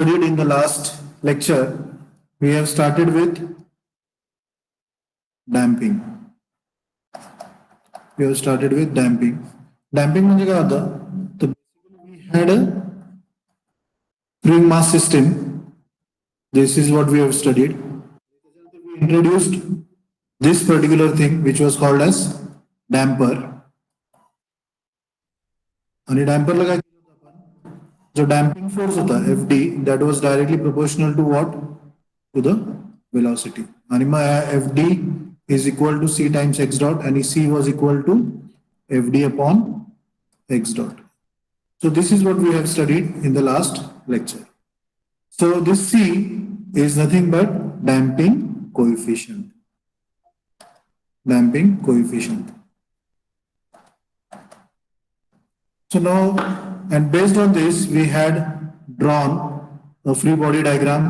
Studied in the last lecture, we have started with damping. Damping म्हणजे काय होतं? तर we had a spring mass system. This is what we have studied. We introduced this particular thing which was called as damper. आणि डॅम्परला काय केलं होतं आपण? जो डॅम्पिंग फोर्स होता FD that was directly proportional to what? To the velocity. आणि मग FD is equal to C times x dot and C was equal to FD upon x dot. So this is what we have studied in the last lecture. So this C is nothing but damping coefficient. Damping coefficient. So now, and based on this, we had drawn a free body diagram.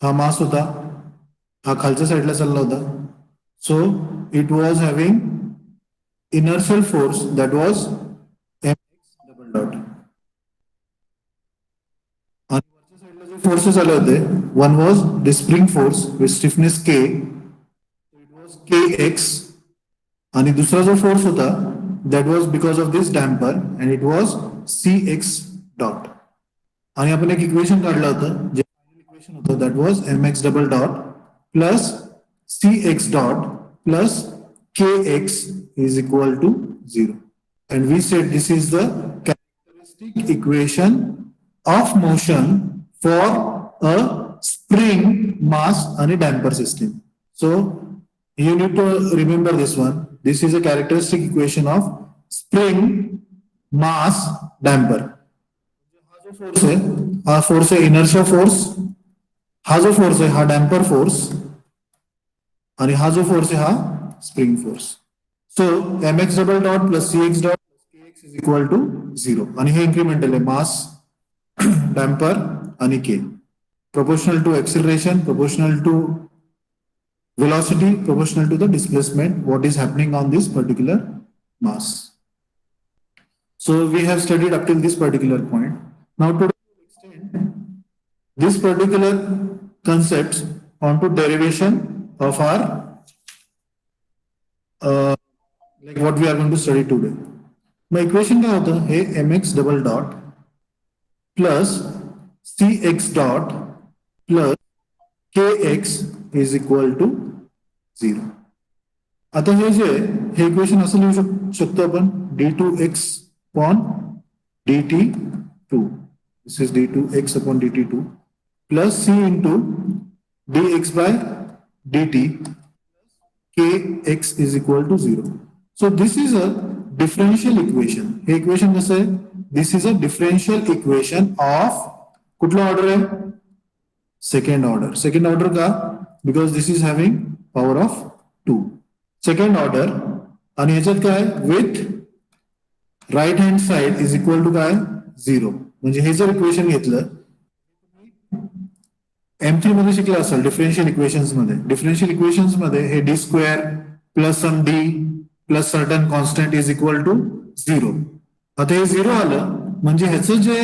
हा मास होता, हा खालच्या साईडला चालला होता. So it was having inertial force that was mx double dot. आणि वरच्या साईडला जे फोर्सेस आले होते, one was the spring force with stiffness K, so it was Kx. आणि दुसरा जो फोर्स होता that was because of this damper and it was Cx dot. आणि आपण एक इक्वेशन काढलं होतं जे इक्वेशन होतं that was mx double dot plus Cx dot plus Kx is equal to 0. And we said this is the characteristic equation of motion for a spring mass and a damper system. So you need to remember this one. This is a characteristic equation of spring mass damper. हा जो force है, हा force है inertia force. हा जो force है, हा damper force. आणि हा जो फोर्स है, हा spring force. So mx double dot plus cx dot kx is equal to 0. आणि हे इन्क्रीमेंटल आहे, मास, डॅम्पर आणि k. Proportional to acceleration, proportional to velocity, proportional to the displacement, what is happening on this particular mass. So we have studied up till this particular point. Now to extend this particular concepts onto derivation of our like what we are going to study today. My equation क्या होता है? mx double dot plus cx dot plus kx is equal to 0. आता हे जे हे equation असं लिहू शकतो आपण d2x upon dt2. This is d2x upon dt2 plus c into dx by dt kx is equal to 0. So this is a differential equation. हे equation कसं आहे? This is a differential equation of कुठला order आहे? Second order. Second order का? Because this is having power of 2. Second order. आणि ह्याच्यात काय? With right hand side is equal to काय? 0. म्हणजे हे जर इक्वेशन घेतलं M3 मध्ये शिकला असेल डिफरन्शियल इक्वेशन्स मध्ये. डिफरन्शियल इक्वेशन्स मध्ये हे D square plus some D plus certain constant is equal to 0. आता हे 0 आलं म्हणजे ह्याचं जे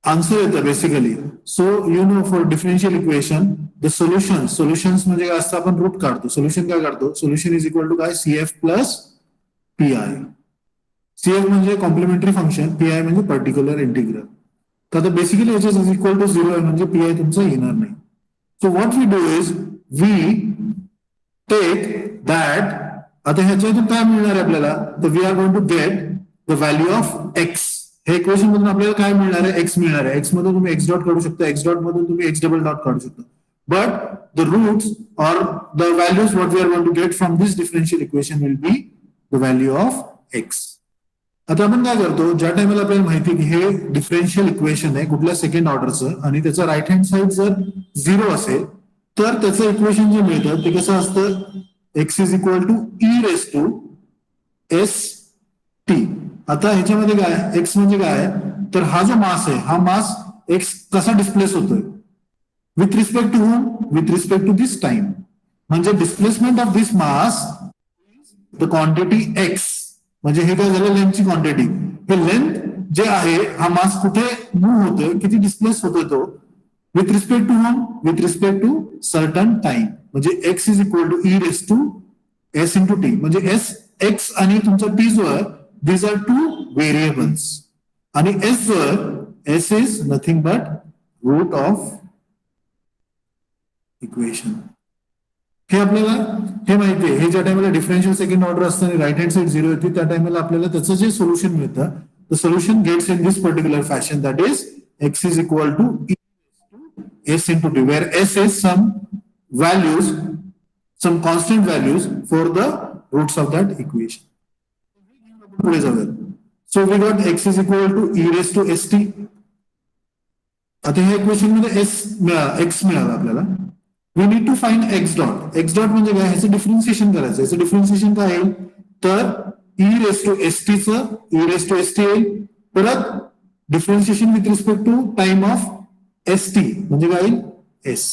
आन्सर येतं basically. So you know for differential equation the solutions म्हणजे काय असतं? आपण रूट काढतो. सोल्युशन काय काढतो? सोल्युशन इज इक्वल टू काय? CF plus PI. CF म्हणजे कॉम्प्लिमेंटरी फंक्शन, PI म्हणजे पर्टिक्युलर इंटिग्रल. तर आता बेसिकली याच्यात इज इक्वल टू 0 आहे म्हणजे PI तुमचा येणार नाही. So what we do is we take that. आता ह्याच्यातून काय मिळणार आहे आपल्याला? तर we are going to get the value of x. हे इक्वेशन मधून आपल्याला काय मिळणार आहे? x मिळणार आहे. x मधून तुम्ही x डॉट काढू शकता, x डॉट मधून तुम्ही x डबल डॉट काढू शकता. But the roots or the values what we are going to get from this differential equation will be the value of x. आता आपण काय करतो? ज्या टाइमला आपल्याला माहिती की हे डिफरन्शियल इक्वेशन आहे कुठल्या सेकंड ऑर्डरचं आणि त्याचं राईट हँड साइड जर 0 असेल तर त्याचं इक्वेशन जे मिळतं ते कसं असतं? x is equal to e raise to st. आता ह्याच्यामध्ये काय? x म्हणजे काय? तर हा जो मास आहे हा मास x कसा डिस्प्लेस होतोय? With respect to home? With respect to this time. म्हणजे displacement of this mass the quantity x. म्हणजे हे काय झालं? लेंथची क्वांटिटी. हे लेंथ जे आहे हा मास कुठे मूव्ह होतोय, किती डिस्प्लेस होतोय तो with respect to home, with respect to certain time. म्हणजे x is equal to e raise to s into t. म्हणजे एस एक्स आणि तुमचा टी जो आहे दीज आर टू व्हेरिएबल्स आणि एस जो आहे s is nothing but root of equation. हे आपल्याला हे माहिती आहे. हे ज्या टाइमला डिफरन्शियल सेकंड ऑर्डर असतं आणि राईट हँड साइड 0 येते त्या टाइमला आपल्याला त्याचं जे सोल्युशन मिळतं the solution gets in this particular fashion that is x is equal to s into t, where s is some values, some constant values for the roots of that equation. So we got x is equal to e raised to st. आता ह्या equation मध्ये x मिळाला आपल्याला. We need to find x dot. x dot म्हणजे काय, ह्याचं differentiation करायचं. ह्याचं डिफरन्सिएशन काय येईल तर e raised to st चं e raised to st येईल. परत differentiation with respect to time of st म्हणजे काय येईल s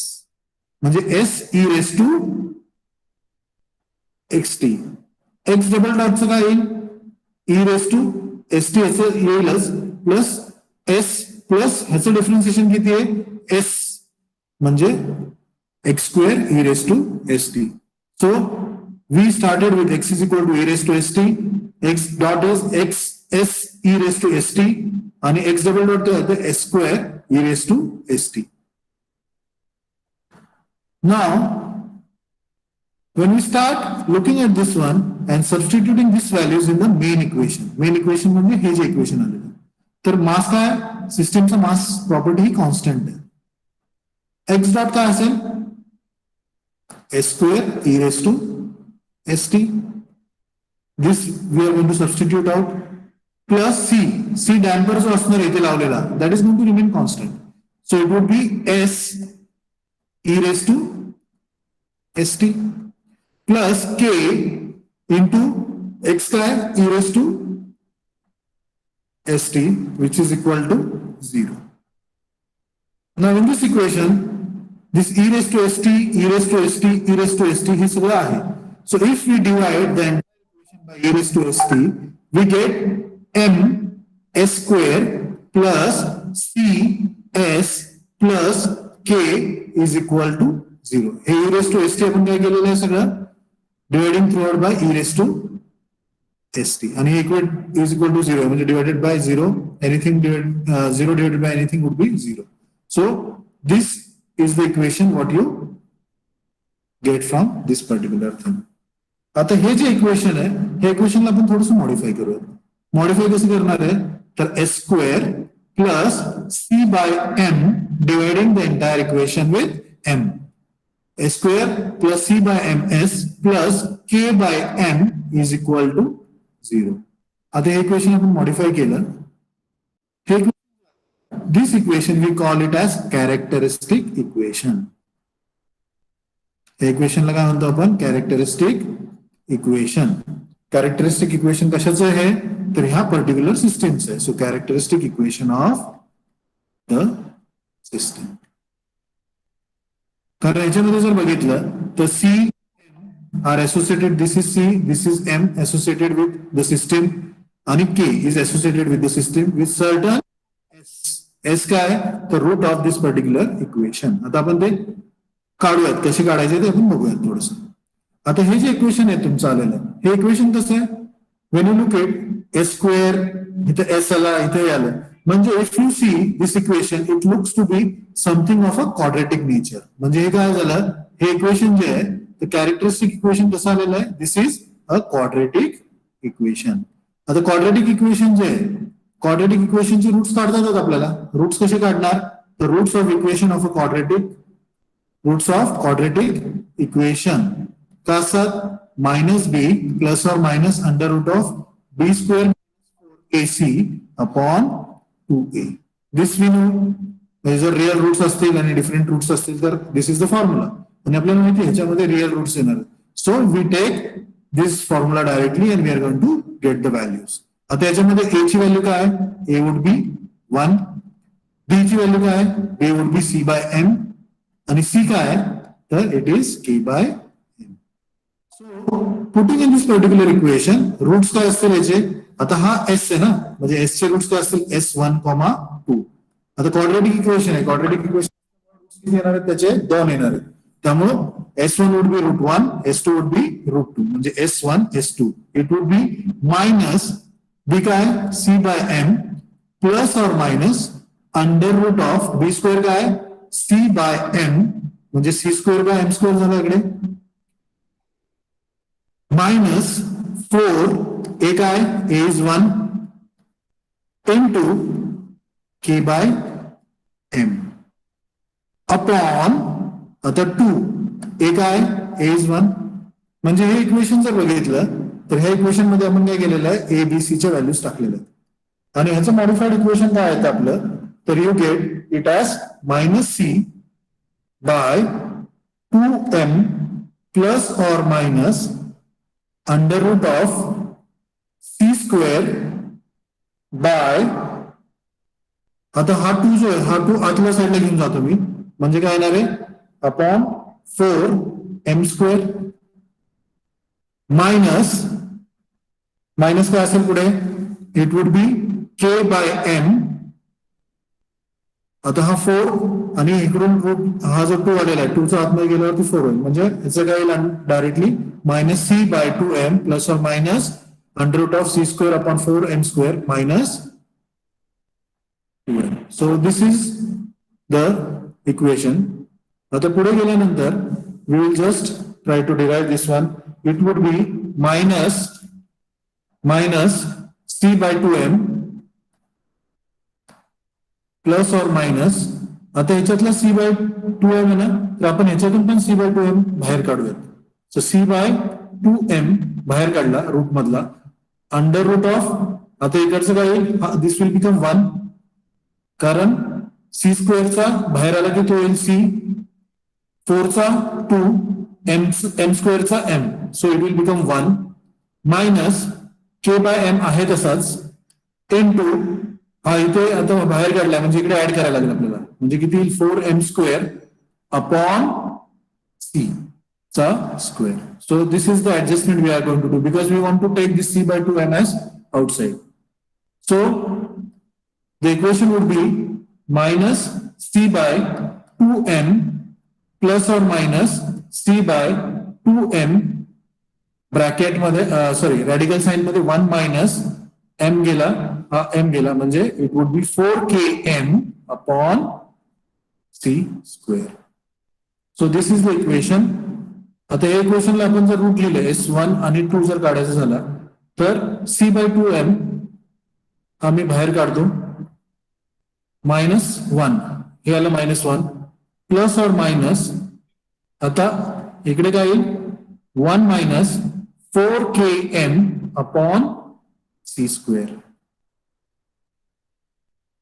म्हणजे s e raise to xt. x double डॉटचं काय येईल e रेस टू st ह्याचं येईलच प्लस s प्लस ह्याचं डिफरन्सिएशन किती आहे s म्हणजे x square e raise to st. So we started with x is equal to e raise to st. x dot is x s e raise to st आणि x double dot तो आहे s square e raised to st. Now, when we start looking at this one and substituting these values in the main equation म्हणजे हे जे equation आलेलं तर mass काय, सिस्टीमचा मास प्रॉपर्टी ही कॉन्स्टंट आहे. एक्स डॉट काय असेल s square e raise to s t. This we are going to substitute out plus c damper जो असणार इथे लावलेला that is going to remain constant. So it would be s e raise to s t plus k into x काय e raise to s t which is equal to 0. Now in this equation this E raise to s t e raise to s t e raise to s t हे सगळं आहे. So if we divide the entire equation by e raise to s t we get m s square plus c s plus k is equal to 0. हे e raised to st आपण काय केलेलं आहे सगळं dividing through out by e raised to st आणि equal is equal to 0 म्हणजे divided by 0 anything 0 divided by anything would be 0. So this is the equation what you get from this particular thing. आता हे जे equation आहे हे इक्वेशनला आपण थोडंसं modify करूया. मॉडिफाई कसं करणार आहे तर s square plus c by m dividing the entire equation with m. S square plus c by m s plus k by m is equal to 0. आता हे इक्वेशन आपण मॉडिफाय केलं. This equation we call it as characteristic equation. या इक्वेशनला काय म्हणतो आपण characteristic equation. Characteristic equation कशाचं आहे तर ह्या पर्टिक्युलर सिस्टीमचं आहे. So characteristic equation of the system. कारण याच्यामध्ये जर बघितलं तर c are associated this is c this is m associated with the system आणि k is associated with the system with certain s काय तर root of this particular equation. आता आपण ते काढूयात कसे काढायचे ते आपण बघूयात थोडस. आता हे जे इक्वेशन आहे तुमचं आलेलं हे इक्वेशन कसं आहे when you look at s square इथे एस आला इथे आलं म्हणजे if you see this equation it looks to be something of a quadratic nature. म्हणजे हे काय झालं हे इक्वेशन जे आहे तर कॅरेक्टरिस्टिक इक्वेशन कसं आलेलं आहे this is a quadratic equation. आता क्वाड्रेटिक इक्वेशन जे आहे क्वाड्रेटिक इक्वेशनचे रूट्स काढता येतात आपल्याला. रूट्स कसे काढणार तर roots of equation of a quadratic roots of quadratic equation का असतात minus b plus or minus under root of b square ac upon 2a. This we know जर रिअल रूट्स असतील आणि डिफरंट रूट्स असतील तर दिस इज द फॉर्म्युला आणि आपल्याला माहिती ह्याच्यामध्ये रिअल रूट्स येणार. So we take this formula directly and we are going to get the values. आता याच्यामध्ये a ची व्हॅल्यू काय आहे a वुड बी 1. b ची व्हॅल्यू काय आहे b would be c by m आणि c काय आहे तर it is k by m. So putting in this particular equation roots काय असतील याचे आता हा एस आहे ना, म्हणजे एस चे रूट्स काय असतील S1, 2. आता क्वाड्रेटिक इक्वेशन आहे, क्वाड्रेटिक इक्वेशन येणार आहेत त्याचे 2 येणार आहेत, त्यामुळं S1 would be √1, S2 would be √2, म्हणजे S1 S2 it would be minus b काय C/m plus or minus under root of b square काय C/m, म्हणजे C²/m² झाला इकडे, मायनस 4 ए काय ए इज 1 इंटू K/m अपॉन आता 2 ए काय ए इज 1, म्हणजे हे इक्वेशन जर बघितलं तर ह्या इक्वेशन मध्ये आपण काय केलेलं आहे, ए बी सी च्या व्हॅल्यूज टाकलेल्या आहेत आणि ह्याचं मॉडिफाईड इक्वेशन काय आहे आपलं, तर you get it as -c/2m plus or minus under root of C² by, आता हा 2 जो आहे हा 2 आतल्या साईडला घेऊन जातो मी, म्हणजे काय येणार आहे अपॉन 4m² मायनस मायनस काय असेल पुढे, इट वुड बी K/m, आता हा 4 आणि इकडून रूट हा जो 2 आलेला आहे 2 चा आतमध्ये गेल्यावरती 4 होईल, म्हणजे याचं काय येईल directly -c/2m plus or minus under root of C² upon 4m² minus 2m. So this is the equation. आता पुढे गेल्यानंतर we will just try to derive this one. It would be minus c/2m plus or minus, आता ह्याच्यातला c/2m आहे ना, तर आपण ह्याच्यातून पण c/2m बाहेर काढूयात. सो c/2m बाहेर काढला रूट मधला, अंडर रूट ऑफ, आता इकडचं काय येईल, दिस विल बिकम 1, कारण C² चा बाहेर आला की तो येईल c, 4 चा 2, m² चा m, so it will become 1 minus K/m आहे तसाच इंटू, हा इथे आता बाहेर काढलाय म्हणजे इकडे ऍड करायला लागेल आपल्याला, म्हणजे किती येईल 4m² अपॉन c चा square. So this is the adjustment we are going to do because we want to take this c/2m as outside. So the equation would be minus c/2m plus or minus c/2m bracket मध्ये, sorry radical sign मध्ये 1 minus m गेला, हा m गेला, म्हणजे it would be 4km अपॉन c². So this is the equation. आता या इक्वेशनला आपण जर रूट लिहिले S1 आणि 2 जर काढायचं झाला तर c/2m आम्ही बाहेर काढतो, -1 हे आलं -1 प्लस और मायनस, आता इकडे काय येईल 1 मायनस 4km अपॉन c².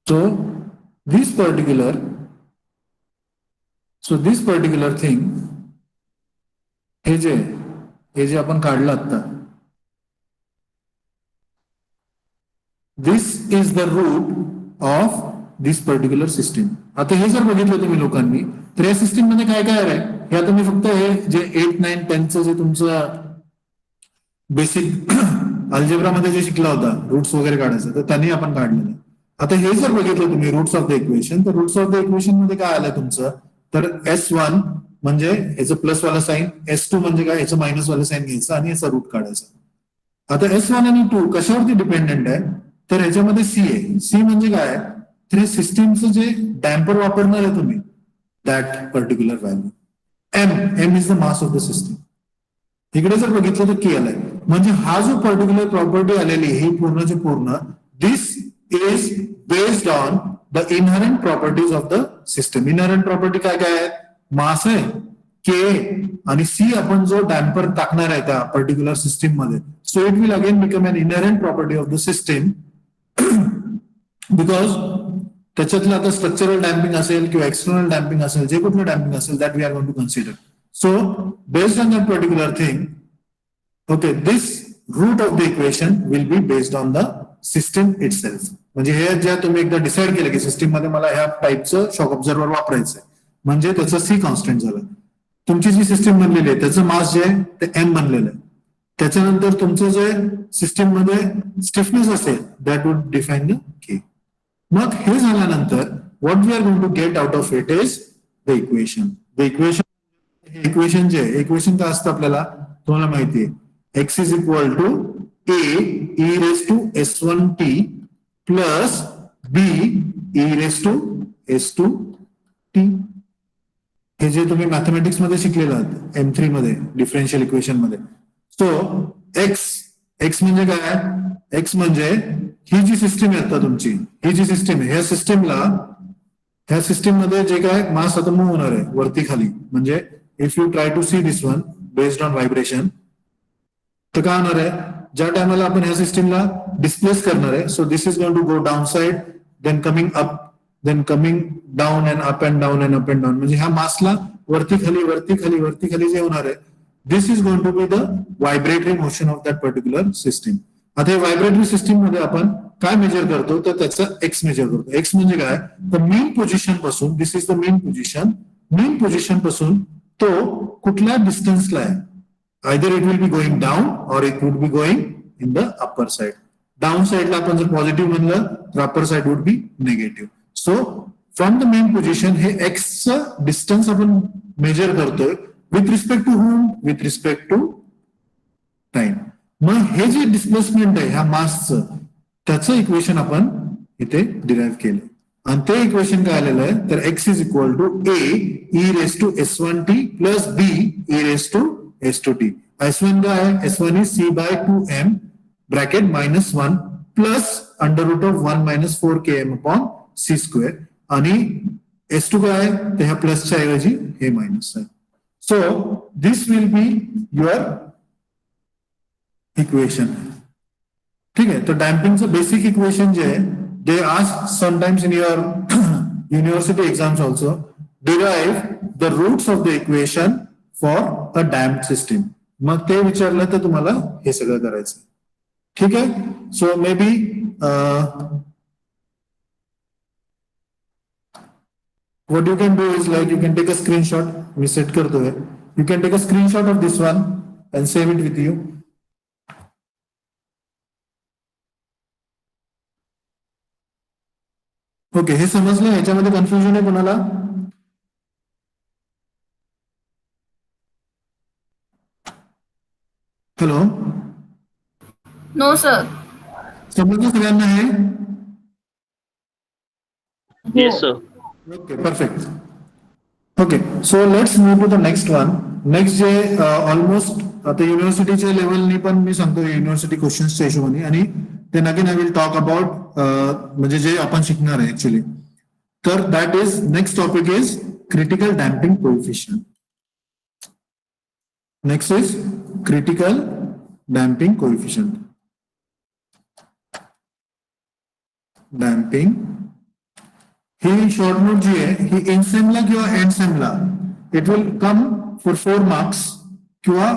So this particular thing हे जे आपण काढलं आता, this is the root of this particular system. आता हे जर बघितलं तुम्ही लोकांनी तर या सिस्टीम मध्ये काय काय आहे, हे आता मी फक्त हे जे 8, 9, 10चं जे तुमचं बेसिक अल्जेब्रा मध्ये जे शिकला होता रूट्स वगैरे काढायचं, तर त्यांनी आपण काढलेलं. आता हे जर बघितलं तुम्ही रूट्स ऑफ द इक्वेशन, तर रूट्स ऑफ द इक्वेशन मध्ये काय आलं तुमचं, तर S1 म्हणजे याचं प्लस वाला साईन, S2 म्हणजे काय याचं मायनस वाला साईन घ्यायचं आणि याचा रूट काढायचा. आता S1 आणि 2 कशावरती डिपेंडेंट आहे, तर ह्याच्यामध्ये C आहे. C म्हणजे काय, तर सिस्टीमचं जे डॅम्पर वापरणार आहे तुम्ही, that particular value. M is the mass of the system. इकडे जर बघितलं तर K आलाय, म्हणजे हा जो पर्टिक्युलर प्रॉपर्टी आलेली ही पूर्णचे पूर्ण, this is based on the inherent properties of the system. Inherent property काय काय आहे, मास आहे K आणि C आपण जो डॅम्पर टाकणार आहे त्या पर्टिक्युलर सिस्टीम मध्ये. So it will again become an inherent property of the system, because त्याच्यातलं आता स्ट्रक्चरल डॅम्पिंग असेल किंवा एक्सटर्नल डॅम्पिंग असेल, जे कुठलं डॅम्पिंग असेल that we are going to consider. So based on that particular thing, okay, this root of the equation will be based on the system itself. म्हणजे हे ज्या तुम्ही एकदा डिसाईड केलं की सिस्टीम मध्ये मला ह्या टाईपचं शॉक ऑब्झर्वर वापरायचं आहे, म्हणजे त्याचं C कॉन्स्टंट झालं. तुमची जी सिस्टीम बनलेली आहे त्याचं मास जे आहे ते M बनलेलं आहे, त्याच्यानंतर तुमचं जे सिस्टीम मध्ये स्टिफनेस असेल that would define the k. मग हे झाल्यानंतर what we are going to get out of it is the equation. The equation, equation जे इक्वेशन काय असतं आपल्याला तुम्हाला माहिती आहे, x is equal to a e raise to S1 t plus b e raise to S2 t. हे जे तुम्ही मॅथमॅटिक्स मध्ये शिकलेलं आहात M3 मध्ये डिफरन्शियल इक्वेशन मध्ये. सो एक्स, एक्स म्हणजे काय, एक्स म्हणजे ही जी सिस्टीम आहे आता तुमची, ही जी सिस्टीम आहे ह्या सिस्टीमला, ह्या सिस्टीम मध्ये जे काय मास आता मूव्ह होणार आहे वरती खाली, म्हणजे if you try to see this one based on vibration, तर काय होणार आहे, ज्या टायमाला आपण ह्या सिस्टीमला डिस्प्लेस करणार आहे, so this is going to go down side, then coming up, then coming down and up and down and up and down, म्हणजे ह्या मासला वरती खाली वरती खाली वरती खाली जे होणार आहे, this is going to be the vibratory motion of that particular system. आता हे व्हायब्रेटरी सिस्टीम मध्ये आपण काय मेजर करतो, तर त्याचं एक्स मेजर करतो. एक्स म्हणजे काय, तर मेन पोझिशन पासून, this is the main position, main position पासून तो कुठल्या डिस्टन्सला आहे, either it will be going down or it would be going in the upper side. Down side ला आपण जर पॉझिटिव्ह म्हणलं तर upper side would be negative. So from the main position हे x चं डिस्टन्स आपण मेजर करतोय with respect to whom, with respect to time. मग हे जे डिस्प्लेसमेंट आहे ह्या मासचं, त्याचं इक्वेशन आपण इथे डिराईव्ह केलं आणि ते इक्वेशन काय आलेलं आहे, तर x is equal to a e raise to S1 t plus b e raise to S2 t. S1 काय आहे, S1 is c by 2m bracket minus 1 plus under root of 1 minus 4 km upon c square, आणि S2 काय आहे, ते ह्या प्लसच्या ऐवजी हे minus आहे. So this will be your equation. ठीक आहे, तर डॅम्पिंगचं बेसिक इक्वेशन जे आहे, they ask sometimes in your university exams also, derive the roots of the equation for a damp system. मग ते विचारलं तर तुम्हाला हे सगळं करायचं. ठीक आहे, so may be what you can do is like you can take a screenshot, me set करतोय, you can take a screenshot of this one and save it with you. Okay, हे समजलं, ह्याच्यामध्ये कन्फ्युजन आहे कोणाला? Hello, no sir. समजलं सगळ्यांना हे? Yes, sir. Okay, perfect. Okay, so let's move to the next one. Next जे almost आता युनिव्हर्सिटीच्या लेवलनी पण मी सांगतो युनिव्हर्सिटी क्वेश्चन्सच्या हिशोबाने, आणि then again I will talk about म्हणजे जे आपण शिकणार आहे ऍक्च्युली. तर that is next topic is critical damping coefficient. Next is critical damping coefficient. Damping ही शॉर्ट नोट जी आहे ही इनसेमला किंवा एंडसेमला it will come for 4 marks किंवा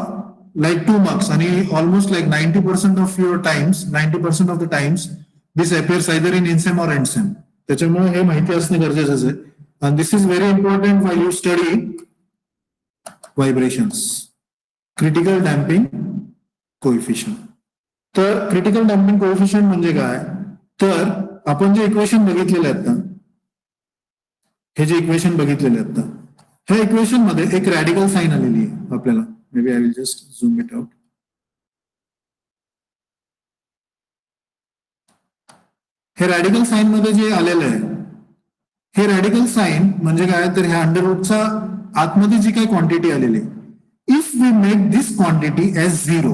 like 2 marks, आणि almost like 90% of your times, 90% of the times this appears either in INSEM or ENDSEM. त्याच्यामुळे हे माहिती असणे गरजेचं आहे, and this is very important while you study vibrations. Critical damping coefficient. तर critical damping coefficient म्हणजे काय, तर आपण जे इक्वेशन बघितलेले आहेत ना, हे जे इक्वेशन बघितलेले आहेत ना, ह्या इक्वेशन मध्ये एक रॅडिकल साइन आलेली आहे आपल्याला. Maybe I will just zoom it out. हे रॅडिकल साइन मध्ये जे आलेलं आहे, हे रॅडिकल साइन म्हणजे काय, तर ह्या अंडर रूटचा आतमध्ये जी काही क्वांटिटी आलेली आहे, if we make this quantity as zero,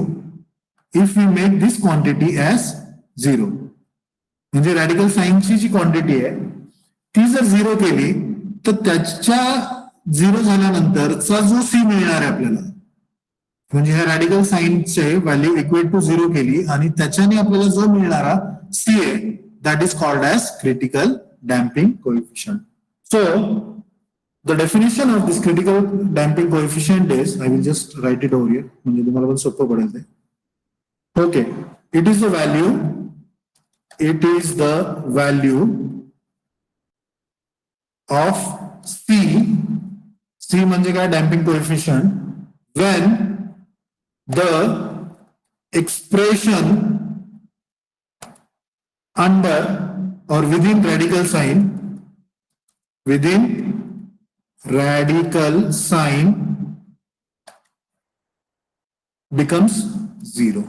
if we make this quantity as zero, म्हणजे रॅडिकल साइनची जी क्वांटिटी आहे ती जर झिरो केली तर त्याच्या झिरो झाल्यानंतरचा जो सी मिळणार आहे आपल्याला, म्हणजे ह्या रॅडिकल साइनचे व्हॅल्यू इक्वेट टू झिरो केली आणि त्याच्याने आपल्याला जो मिळणारा सी आहे that is called as critical damping coefficient. So the definition of this critical damping coefficient is, I will just write it over here म्हणजे तुम्हाला पण सोपं पडेल ते. Okay, it is the value, it is the value of C, C म्हणजे काय, damping coefficient, when the expression under or within radical sign becomes 0.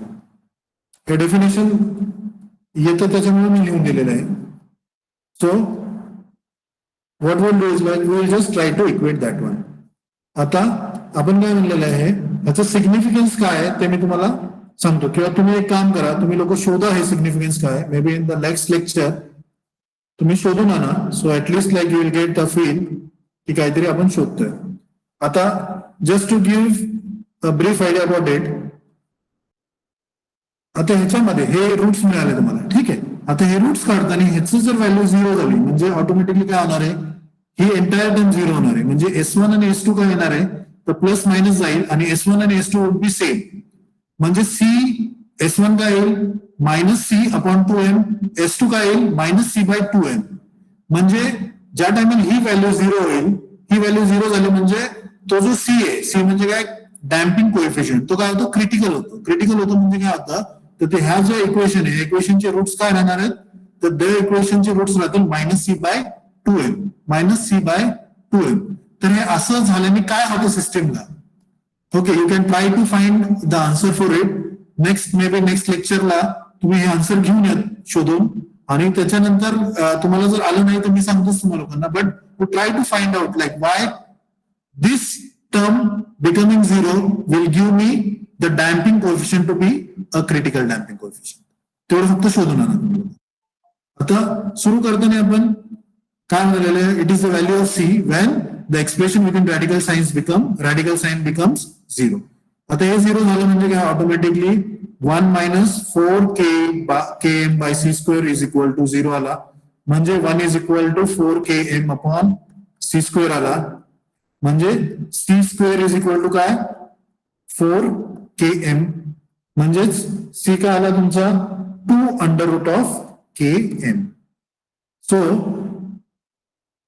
हे definition येतं त्याच्यामुळे मी लिहून दिलेलं आहे. So what will do is like will just try to equate that one. आता आपण काय म्हणलेलं आहे, याचं सिग्निफिकन्स काय आहे ते मी तुम्हाला सांगतो, किंवा तुम्ही एक काम करा, तुम्ही लोक शोधा हे सिग्निफिकन्स काय. Maybe in the next lecture तुम्ही शोधून आणा. So at least like you will get the feel की काहीतरी आपण शोधतोय. आता just to give a brief idea about it, आता ह्याच्यामध्ये हे रूट्स मिळाले तुम्हाला, ठीक आहे. आता हे रूट्स काढताना ह्याचं जर व्हॅल्यू 0 झाली म्हणजे ऑटोमॅटिकली काय होणार आहे, ही एंटायर टर्म 0 होणार आहे. म्हणजे S1 आणि S2 काय येणार आहे, तर प्लस मायनस जाईल आणि S1 आणि S2 वुड बी सेम. म्हणजे S1 काय येईल -C/2m, S2 काय येईल -C/2m. म्हणजे ज्या टायमाला ही व्हॅल्यू 0 होईल, ही व्हॅल्यू 0 झाली म्हणजे तो जो C आहे, C म्हणजे काय, डॅम्पिंग कोएफिशियंट, तो काय होतो, क्रिटिकल होतो. क्रिटिकल होतो म्हणजे काय होतं, तर ते ह्या जो इक्वेशन आहे, इक्वेशनचे रूट्स काय राहणार आहेत, तर त्या इक्वेशनचे रूट्स राहतील -C/2m, -C/2m. तर हे असं झाल्याने काय होतं सिस्टीमला. Okay, you can try to find the answer for it. Next लेक्चरला तुम्ही हे आन्सर घेऊन या शोधून, आणि त्याच्यानंतर तुम्हाला जर आलं नाही तर मी सांगतोच तुम्हाला लोकांना, but to try to find out like why this term becoming 0 will give me the damping coefficient to be a critical damping coefficient. तेवढं फक्त शोधून आणा तुम्ही. आता सुरू करताना आपण काय म्हणालेलं आहे, it is the value of C when the expression within radical sign becomes 0. आता हे 0 झालं म्हणजे काय, automatically 1 - 4km/c² is equal to 0 आला. म्हणजे 1 is equal to 4km/c² आला. म्हणजे C² इज इक्वल टू काय, 4km. म्हणजेच C काय आला तुमचा 2√km. So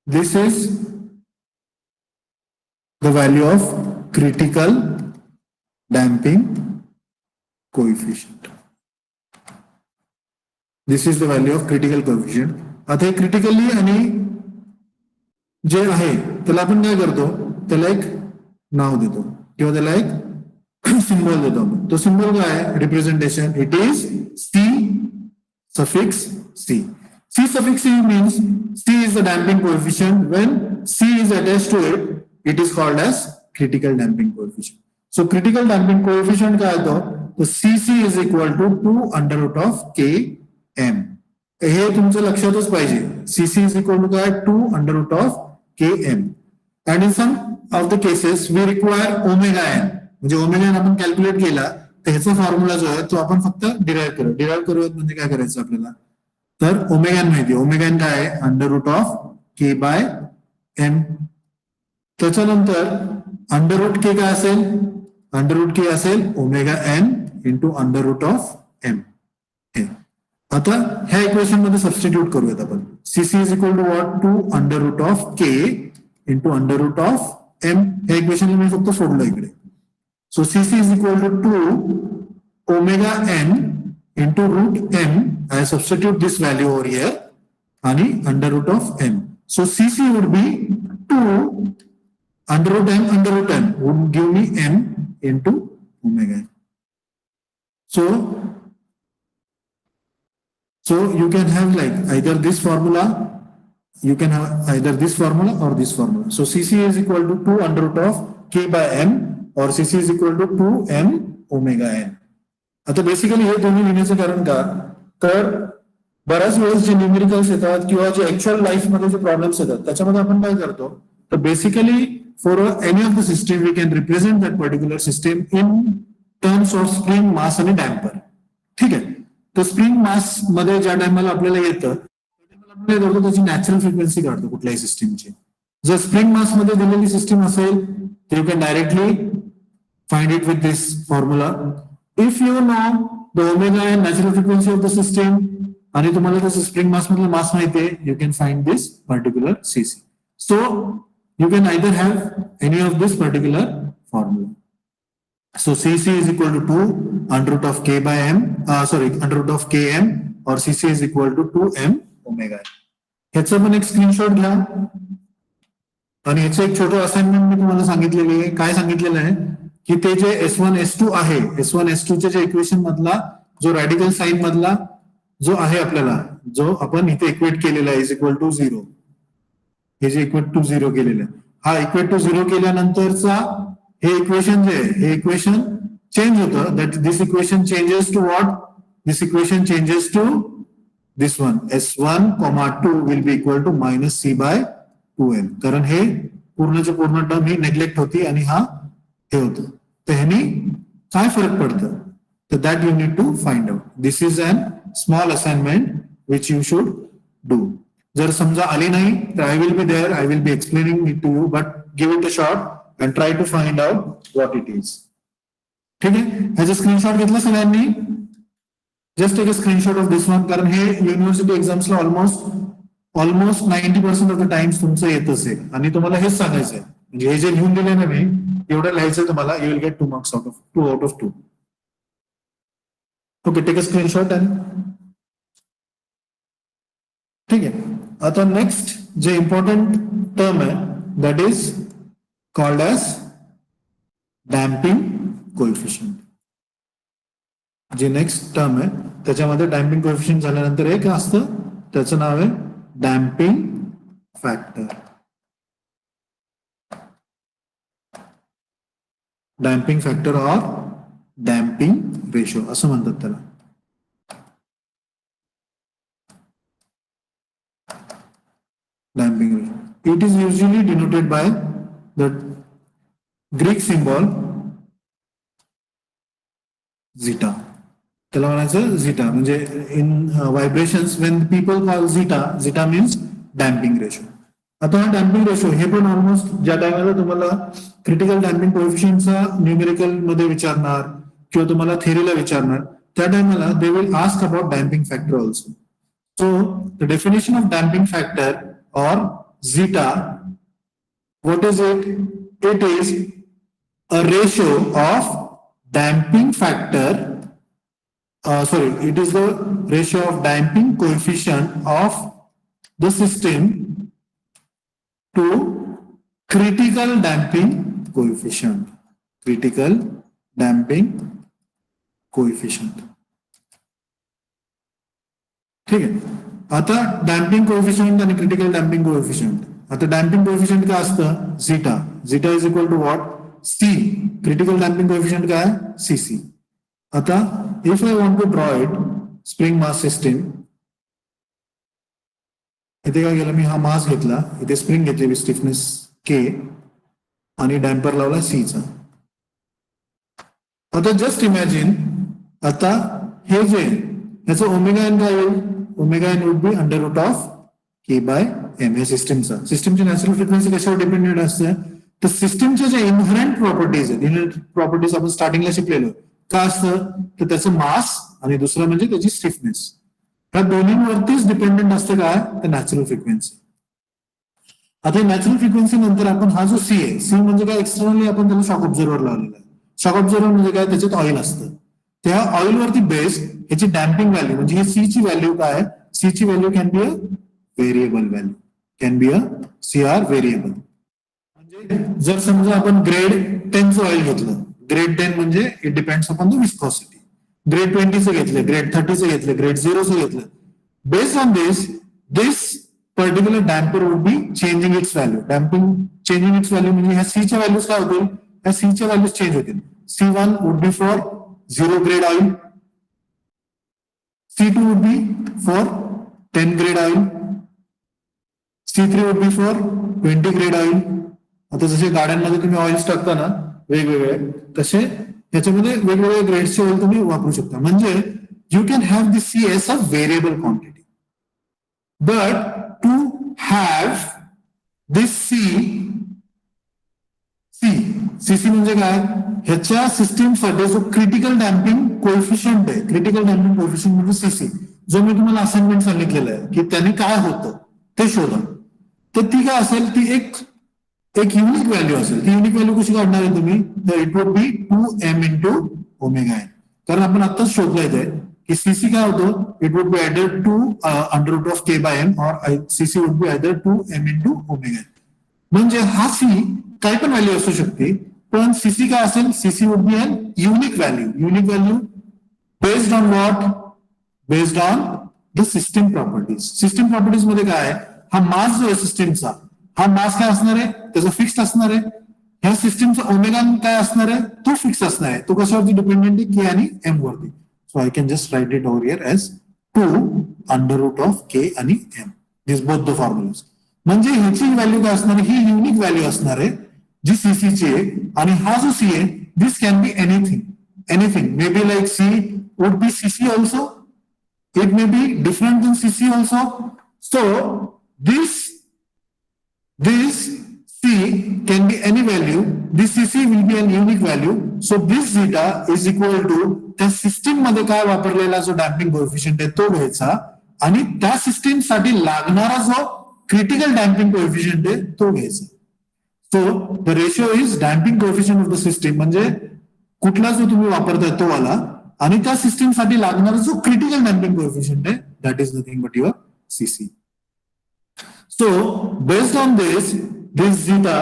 this is the value of critical damping coefficient. This is the value of critical coefficient. आता हे क्रिटिकली आणि जे आहे त्याला आपण काय करतो, त्याला एक नाव देतो किंवा त्याला एक सिंबल देतो आपण. तो सिंबल काय आहे, representation, it is C/C. C/C means C is the damping coefficient. When C is attached to it, it is called as critical damping coefficient. So critical damping coefficient काय होतो, तो CC is equal to 2√km. हे तुमचं लक्षातच पाहिजे. CC is equal to काय, 2√km. And in some of the cases we require omega n. म्हणजे omega n आपण कॅल्क्युलेट केला तर ह्याचा फॉर्म्युला जो आहे तो आपण फक्त डिराईव्ह करूयात. म्हणजे काय करायचं आपल्याला, तर ओमेगा n माहिती, ओमेगा n काय आहे, √k/m. त्याच्यानंतर √k काय असेल, √k असेल ओमेगा n इंटू √m. आता ह्या इक्वेशन मध्ये सबस्टिट्यूट करूयात आपण. CC is equal to what, 2√k into √m. ह्या इक्वेशनला मी फक्त सोडलं इकडे. So CC is equal to 2 omega n into √m. I substitute this value over here आणि √m. So CC would be 2 √m would give me m into omega n. So you can have like either this formula, you can have either this formula or this formula. So CC is equal to 2√k/m or CC is equal to 2m omega n. आता basically हे दोन्ही लिहिण्याचं कारण का, तर बऱ्याच वेळेस जे न्यूमेरिकल्स येतात किंवा जे ऍक्च्युअल लाईफ मध्ये जे प्रॉब्लेम्स येतात त्याच्यामध्ये आपण काय करतो, तर basically for any of the system we can represent that particular system in terms of spring, mass आणि डॅम्पर. ठीक आहे. तर स्प्रिंग मास मध्ये ज्या टायमाला आपल्याला येतं आपण काय करतो, त्याची नॅचरल फ्रिक्वेन्सी काढतो कुठल्याही सिस्टीमची. जर स्प्रिंग मास मध्ये दिलेली सिस्टीम असेल तर you can directly find it with this formula. If you know the omega end natural frequency of the system आणि तुम्हाला त्याचं स्प्रिंग मास मधलं मास माहिती आहे, you can find this particular CC. So you can either have any of this particular formula. So CC is equal to 2 under root of K by M, under root of KM, or CC is equal to 2M omega n. ह्याचं पण एक screenshot घ्या आणि ह्याचं एक छोटं assignment मी तुम्हाला सांगितलेलं आहे. काय सांगितलेलं आहे की ते जे S1 S2 आहे, S1 S2 चे जे इक्वेशन मधला जो रॅडिकल साईन मधला जो आहे आपल्याला, जो आपण इथे इक्वेट केलेला आहे इज इक्वल टू 0, हे जे इक्वेट टू 0 केलेलं आहे, हा इक्वेट टू 0 केल्यानंतरचा हे इक्वेशन जे आहे, हे इक्वेशन चेंज होतं. That this equation changes to what? This equation changes to this one, S1, 2 will be equal to minus C by 2M, कारण हे पूर्णच्या पूर्ण टर्म ही नेग्लेक्ट होती आणि हा हे होतं. तर ह्यानी काय फरक पडतं, तर that you need to find out. This is an small assignment which you should do. जर समजा आली नाही तर I will be there, I will be explaining it to you, but give it a shot and try to find out what it is. ठीक आहे, ह्याचा screenshot घेतला सगळ्यांनी? Just take a screenshot of this one, कारण हे university एक्झाम्सला almost 90% of the times तुमचं येत असेल आणि तुम्हाला हेच सांगायचंय. म्हणजे हे जे लिहून दिले ना मी, एवढं लिहायचं तुम्हाला, you will get 2 marks out of 2. Okay, take a screenshot and ठीक आहे. आता नेक्स्ट जे इम्पॉर्टंट टर्म आहे that is called as damping coefficient. जे नेक्स्ट टर्म आहे त्याच्यामध्ये डॅम्पिंग कोएफिशियंट झाल्यानंतर एक असतं, त्याचं नाव आहे damping factor. Damping factor or damping ratio असं म्हणतात त्याला. Damping ratio. It is usually denoted by the Greek symbol zeta. त्याला म्हणायचं झीटा, म्हणजे in vibrations when people call zeta means damping ratio. आता हा डॅम्पिंग रेशो हे पण ऑलमोस्ट ज्या टायमाला तुम्हाला क्रिटिकल डॅम्पिंग कोएफिशियंटचा न्यूमेरिकल मध्ये विचारणार किंवा तुम्हाला थेरीला विचारणार, त्या टायमाला they will ask about damping factor also. So the definition of damping factor or zeta, what is it? It is a ratio of damping factor, it is the ratio of damping coefficient of the system to critical damping coefficient. Critical damping coefficient. ठीक आहे. आता damping coefficient आणि critical damping coefficient. आता damping coefficient काय असतं? Zeta. Zeta is equal to what? C. Critical damping coefficient काय? CC. आता if I want to draw it, spring mass system, इथे काय केलं मी, हा मास घेतला, इथे स्प्रिंग घेतली विथ स्टिफनेस के आणि डॅम्पर लावला सीचा. आता जस्ट इमॅजिन, आता हे जे याचं ओमेगा एन काय होईल? Omega n would be under root of K by m. हे सिस्टीमची नॅचरल फ्रिक्वेन्सी कशावर डिपेंडेंट असते? तर सिस्टीमच्या ज्या इनहरंट प्रॉपर्टीज आहेत, इनहरंट प्रॉपर्टीज आपण स्टार्टिंगला शिकलेलो, काय असतं? तर त्याचं मास आणि दुसरं म्हणजे त्याची स्टिफनेस. ह्या दोन्हीवरतीच डिपेंडेंट असते काय? तर नॅचरल फ्रिक्वेन्सी. आता नॅचरल फ्रिक्वेन्सी नंतर आपण हा जो सी आहे, सी म्हणजे काय? एक्सटर्नली आपण त्याला शॉक ऑब्झर्वर लावलेला आहे. शॉक ऑब्झर्वर म्हणजे काय? त्याच्यात ऑइल असतं. त्या ऑइलवरती बेस ह्याची डॅम्पिंग व्हॅल्यू, म्हणजे ही सी ची व्हॅल्यू काय? सी ची value can be a variable value, can be a CR variable. म्हणजे जर समजा आपण ग्रेड 10चं ऑइल घेतलं, ग्रेड 10 म्हणजे it depends upon the viscosity. Grade 20चं घेतलं, ग्रेड 30चं घेतलं, ग्रेड 0चं घेतलं. Based on this particular damper would be changing its value. Damping changing its value म्हणजे ह्या सीच्या व्हॅल्यूज काय होतील? ह्या सीच्या व्हॅल्यूज चेंज होतील. C1 would be for 0 grade oil, C2 would be for 10 grade oil, C3 would be for 20 grade oil. आता जसे गाड्यांमध्ये तुम्ही ऑइल्स टाकता ना वेगवेगळे, तसे याच्यामध्ये वेगवेगळे ग्रेड्सचे ऑइल तुम्ही वापरू शकता. म्हणजे you can have this c as a variable quantity, but to have this CC म्हणजे काय? ह्याच्या सिस्टीमसाठी जो क्रिटिकल डॅम्पिंग कोएफिशियंट आहे, क्रिटिकल डॅम्पिंग कोएफिशियंट म्हणजे सीसी, जो मी तुम्हाला असाइनमेंट सांगितलेलं आहे की त्याने काय होतं ते शोधा. तर ती काय असेल? ती एक एक युनिक व्हॅल्यू असेल. ती युनिक व्हॅल्यू कशी काढणार आहे तुम्ही? तर it would be 2m into omega N. कारण आपण आत्ताच शोधलंय ते की सीसी काय होतं? It would be either 2 under root of K by M or CC would be either 2m into omega N. म्हणजे हा सी काही पण व्हॅल्यू असू शकते, पण सीसी काय असेल? CC would be an unique value. Unique value based on what? Based on the system properties. System properties मध्ये काय आहे? हा मास जो आहे सिस्टीमचा, हा मास काय असणार आहे? त्याचा फिक्स्ड असणार आहे. ह्या सिस्टीमचा ओमेगा काय असणार आहे? तो फिक्स असणार आहे. तो कशावरती डिपेंडेंट आहे? के आणि एम वरती. So I can just write it over here as 2 under root of K आणि M. This both the formulas. म्हणजे ह्याची व्हॅल्यू काय असणार आहे? ही युनिक व्हॅल्यू असणार आहे जी सीसीची आहे. आणि हा जो सी आहे, this can be anything. Anything may be like C would be CC also. It may be different than CC also. So this C can be any value. This CC will be an unique value. So this zeta is equal to त्या system मध्ये काय वापरलेला जो damping coefficient आहे तो घ्यायचा आणि त्या सिस्टीम साठी लागणारा जो क्रिटिकल डॅम्पिंग कोएफिशियंट आहे तो घ्यायचा. So the ratio is damping coefficient of the system. म्हणजे कुठला जो तुम्ही वापरताय तो वाला आणि त्या सिस्टीम साठी लागणारा जो क्रिटिकल डॅम्पिंग कोएफिशियंट आहे that is nothing but your CC. So based on this zeta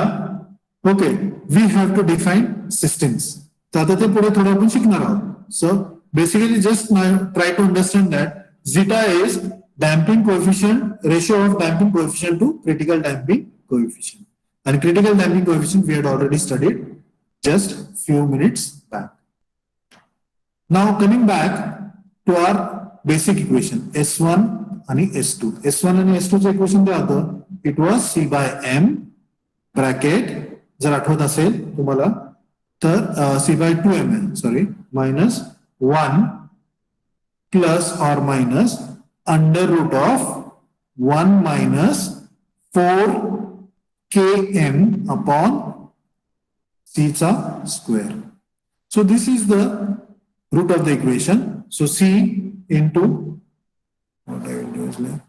okay we have to define systems. तर आता ते पुढे थोडं आपण शिकणार आहोत. So basically just try to understand that zeta is damping coefficient ratio of damping coefficient to critical damping coefficient. आणि critical damping coefficient we had already studied just few minutes back. Now coming back to our basic equation S1 आणि S2. S1 आणि S2 चे equation काय होतं? It was C by M bracket जर आठवत असेल तुम्हाला तर C by 2M sorry minus 1 plus or minus under root of 1 minus 4 KM upon C चा square. So this is the root of the equation. So C into what I will do is like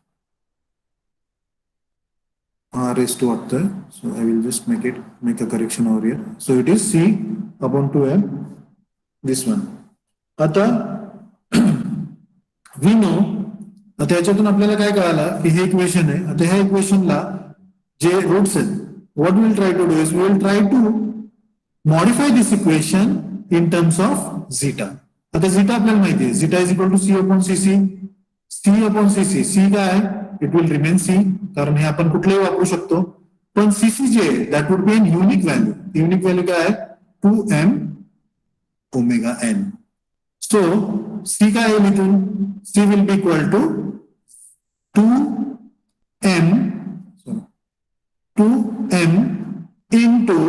R raised to what the, so I will just make a correction over here. So it is C upon 2M, this one. आता we know आता याच्यातून आपल्याला काय कळालं की हे equation आहे. आता ह्या इक्वेशनला जे रूट्स आहेत, what we will try to do is we will try to modify this equation in terms of zeta. आता zeta आपल्याला माहिती आहे, zeta is equal to C upon CC. C upon CC. C काय आहे? It will remain C कारण हे आपण कुठलेही वापरू शकतो. पण CC जे आहे that would be an unique value. Unique value काय आहे? 2M omega n. So C काय आहे इथून? C will be equal to 2M into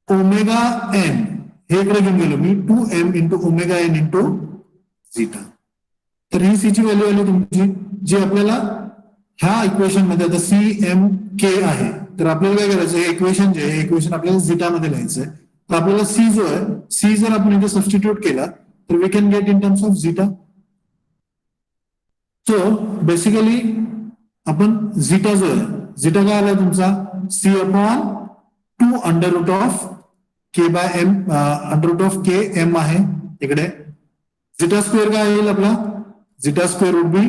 omega N. हे इकडे घेऊन गेलो मी 2M into omega N into zeta. तर ही सी ची व्हॅल्यू आली तुमची जी आपल्याला ह्या इक्वेशन मध्ये आता CMK आहे. तर आपल्याला काय करायचं हे इक्वेशन जे आहे इक्वेशन आपल्याला झीटा मध्ये लिहायचं आहे. तर आपल्याला सी जो आहे सी जर आपण इथे सबस्टिट्यूट केला तर we can get in terms of zeta. So basically आपण झीटा जो आहे झीटा काय आला तुमचा C upon 2 under root of K by M under root of K M आहे इकडे. झीटा स्क्वेअर काय येईल आपला? Zeta square would be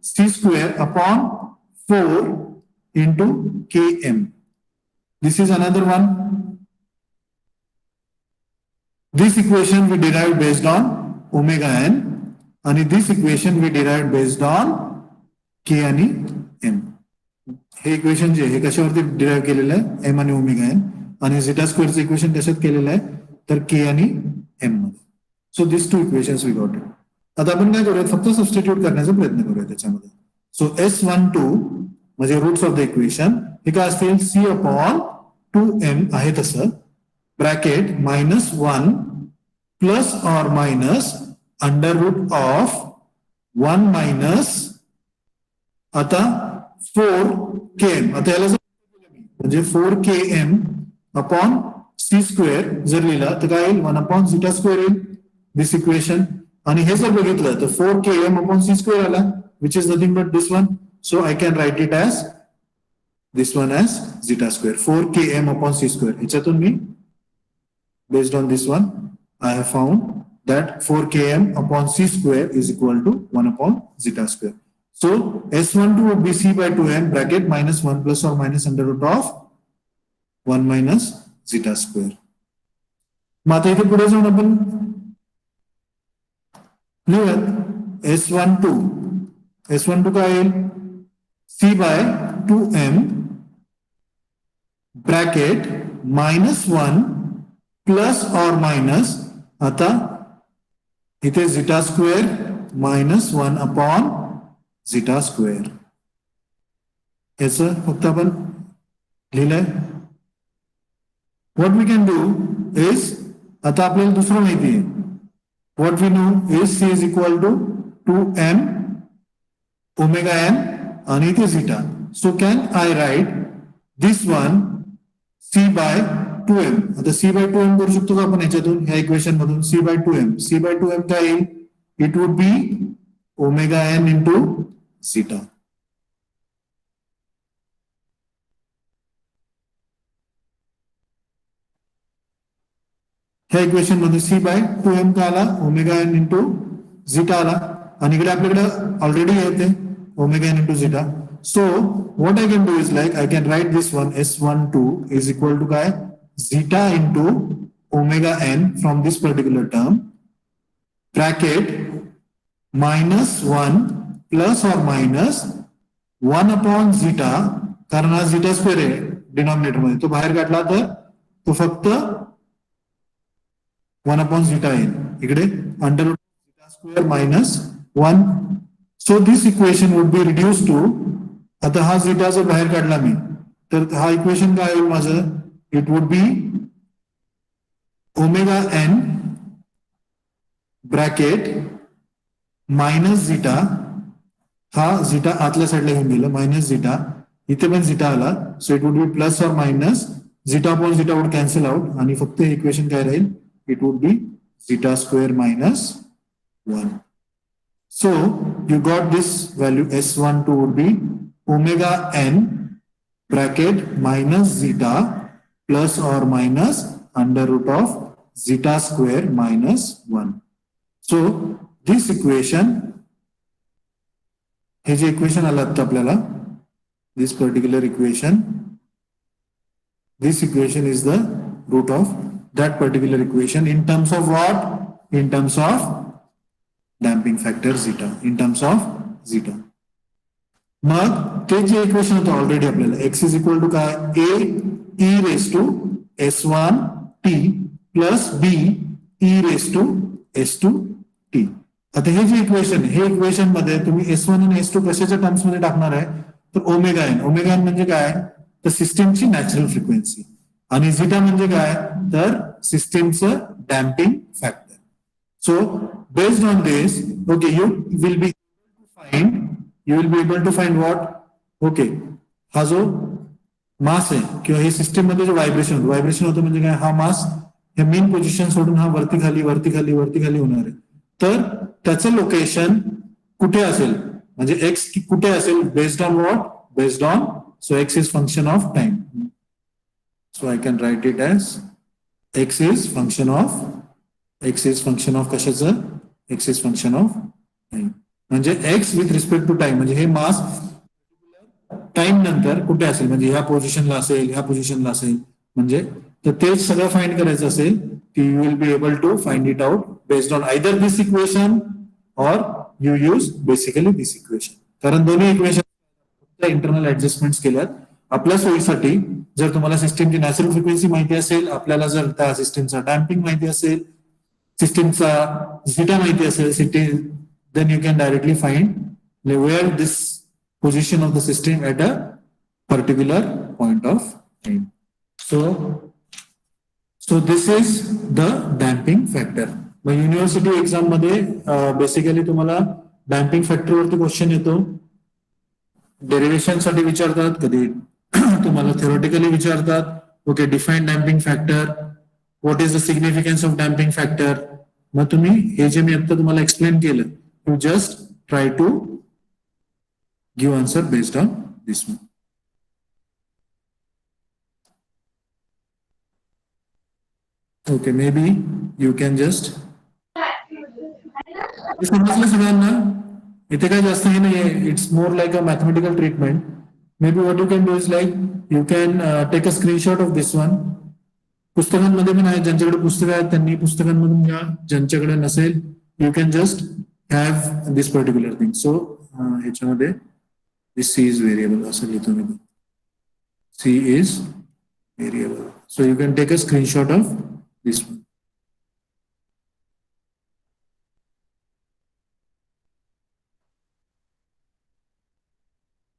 C square upon 4 into K M. This is another one. This equation we derived based on omega N आणि this equation we derived based on के आणि M. हे equation जे हे कशावरती derive केलेलं आहे? M आणि omega N. आणि zeta स्क्वेअरचं इक्वेशन कशात केलेलं आहे? तर के आणि एम मध्ये. So this two equations we got it. आता आपण काय करूयात फक्त सबस्टिट्यूट करण्याचा प्रयत्न करूया त्याच्यामध्ये. सो S12 म्हणजे रूट्स ऑफ द इक्वेशन हे काय असतील? C अपॉन 2M आहे तसं bracket minus 1 plus or minus under root of 1 minus आता 4KM. आता याला म्हणजे 4KM अपॉन C स्क्वेअर जर लिहिला तर काय येईल? 1 अपॉन झीटा स्क्वेअर येईल दिस इक्वेशन. आणि हे जर बघितलं तर 4KM अपॉन C स्क्वेअर आला which is nothing but this one. So I can right it as this one as zeta square 4 km upon c square. ह्याच्यातून मी based on this one I have found that 4 km upon c square is equal to 1 upon zeta square. So S12 would be c by 2m bracket minus 1 plus or minus under root of 1 minus zeta square. मग आता इथे पुढे जाऊन आपण लिहूयात S12 काय येईल c by 2m bracket minus 1 plus or minus आता इथे zeta square minus 1 upon zeta square. याचं फक्त आपण लिहिलंय. What we can do is आता आपल्याला दुसरं माहिती आहे. What we know is c is equal to 2m omega n आणि इथे zeta. So can I write this one c by 2m. आता c by 2m करू शकतो का आपण याच्यातून ह्या इक्वेशन मधून c by 2m काय येईल it would be omega n into zeta. ह्या इक्वेशन मध्ये c by 2m का आला ओमेगा n इंटू झिटा आला आणि इकडे आपल्याकडे ऑलरेडी येते omega n into zeta. So what I can do is like I can write this one S12 is equal to काय zeta into omega n from this particular term bracket -1 plus or minus 1 upon zeta कारण हा zeta square आहे denominator मध्ये तो बाहेर काढला तर तो फक्त 1 upon zeta येईल इकडे under root zeta square minus 1. So this equation would be reduced to आता हा zeta जर बाहेर काढला मी तर हा इक्वेशन काय होईल माझं it would B omega n bracket minus zeta हा झिटा आतल्या साईडला घेऊन गेलं मायनस झिटा इथे पण झिटा आला so it would be plus or minus zeta upon zeta would cancel out आणि फक्त हे इक्वेशन काय राहील it would be zeta square minus 1. So you got this value S12 would be omega n bracket minus zeta plus or minus under root of zeta square minus 1. So this equation हे जे equation आलं आता आपल्याला this particular equation this equation is the root of that particular equation in terms of what? In terms of damping factor zeta. In terms of zeta. मग ते जे equation होतं already आपल्याला x इज इक्वल टू काय a e raise to s1 t plus b e raise to s2 t. आता हे जे equation हे इक्वेशन मध्ये तुम्ही s1 आणि s2 कशाच्या टर्म्स मध्ये टाकणार आहे तर ओमेगा n म्हणजे काय तर सिस्टीमची नॅचरल फ्रिक्वेन्सी आणि झिटा म्हणजे काय तर सिस्टीमचं damping factor. So based on this okay you will be able to find what okay हा जो मास आहे किंवा हे सिस्टीम मध्ये जो व्हायब्रेशन होतं म्हणजे काय हा मास हे मेन पोझिशन सोडून हा वरती खाली होणार आहे तर त्याचं लोकेशन कुठे असेल म्हणजे एक्स कुठे असेल based on what based on so x is function of time. So I can write it as x is function of कशाचं x is function of time म्हणजे x with respect to time म्हणजे हे मास time नंतर कुठे असेल म्हणजे ह्या पोझिशनला असेल म्हणजे तर तेच सगळं फाइंड करायचं असेल की you will be able to find it out based on either this equation or you use basically this equation कारण दोन्ही इक्वेशन इंटरनल ऍडजस्टमेंट्स केल्यात आपल्या सोयीसाठी. जर तुम्हाला सिस्टीमची नॅचरल फ्रिक्वेन्सी माहिती असेल आपल्याला जर त्या सिस्टीमचा डॅम्पिंग माहिती असेल सिस्टीमचा झिटा माहिती असेल then you can directly find where this position of the system at a particular point of time. So this is the damping factor. मग युनिव्हर्सिटी एक्झाम मध्ये बेसिकली तुम्हाला डॅम्पिंग फॅक्टर वरती क्वेश्चन येतो डेरिव्हेशन साठी विचारतात कधी तुम्हाला थिओरिटिकली विचारतात okay define damping factor what is the significance of damping factor. मग तुम्ही हे जे मी आता तुम्हाला एक्सप्लेन केलं you just try to give answer based on this one. Okay, may be you can just समजलं सगळ्यांना. इथे काही जास्त हे नाहीये. It's more like a mathematical treatment. Maybe what you can do is like you can take a screenshot of this one. पुस्तकांमध्ये पण आहे, ज्यांच्याकडे पुस्तकं आहेत त्यांनी पुस्तकांमधून घ्या, ज्यांच्याकडे नसेल you can just have this particular thing. सो ह्याच्यामध्ये दिस सी इज व्हेरिएबल असं लिहितो मी. C is variable. So you can take a screenshot of this one.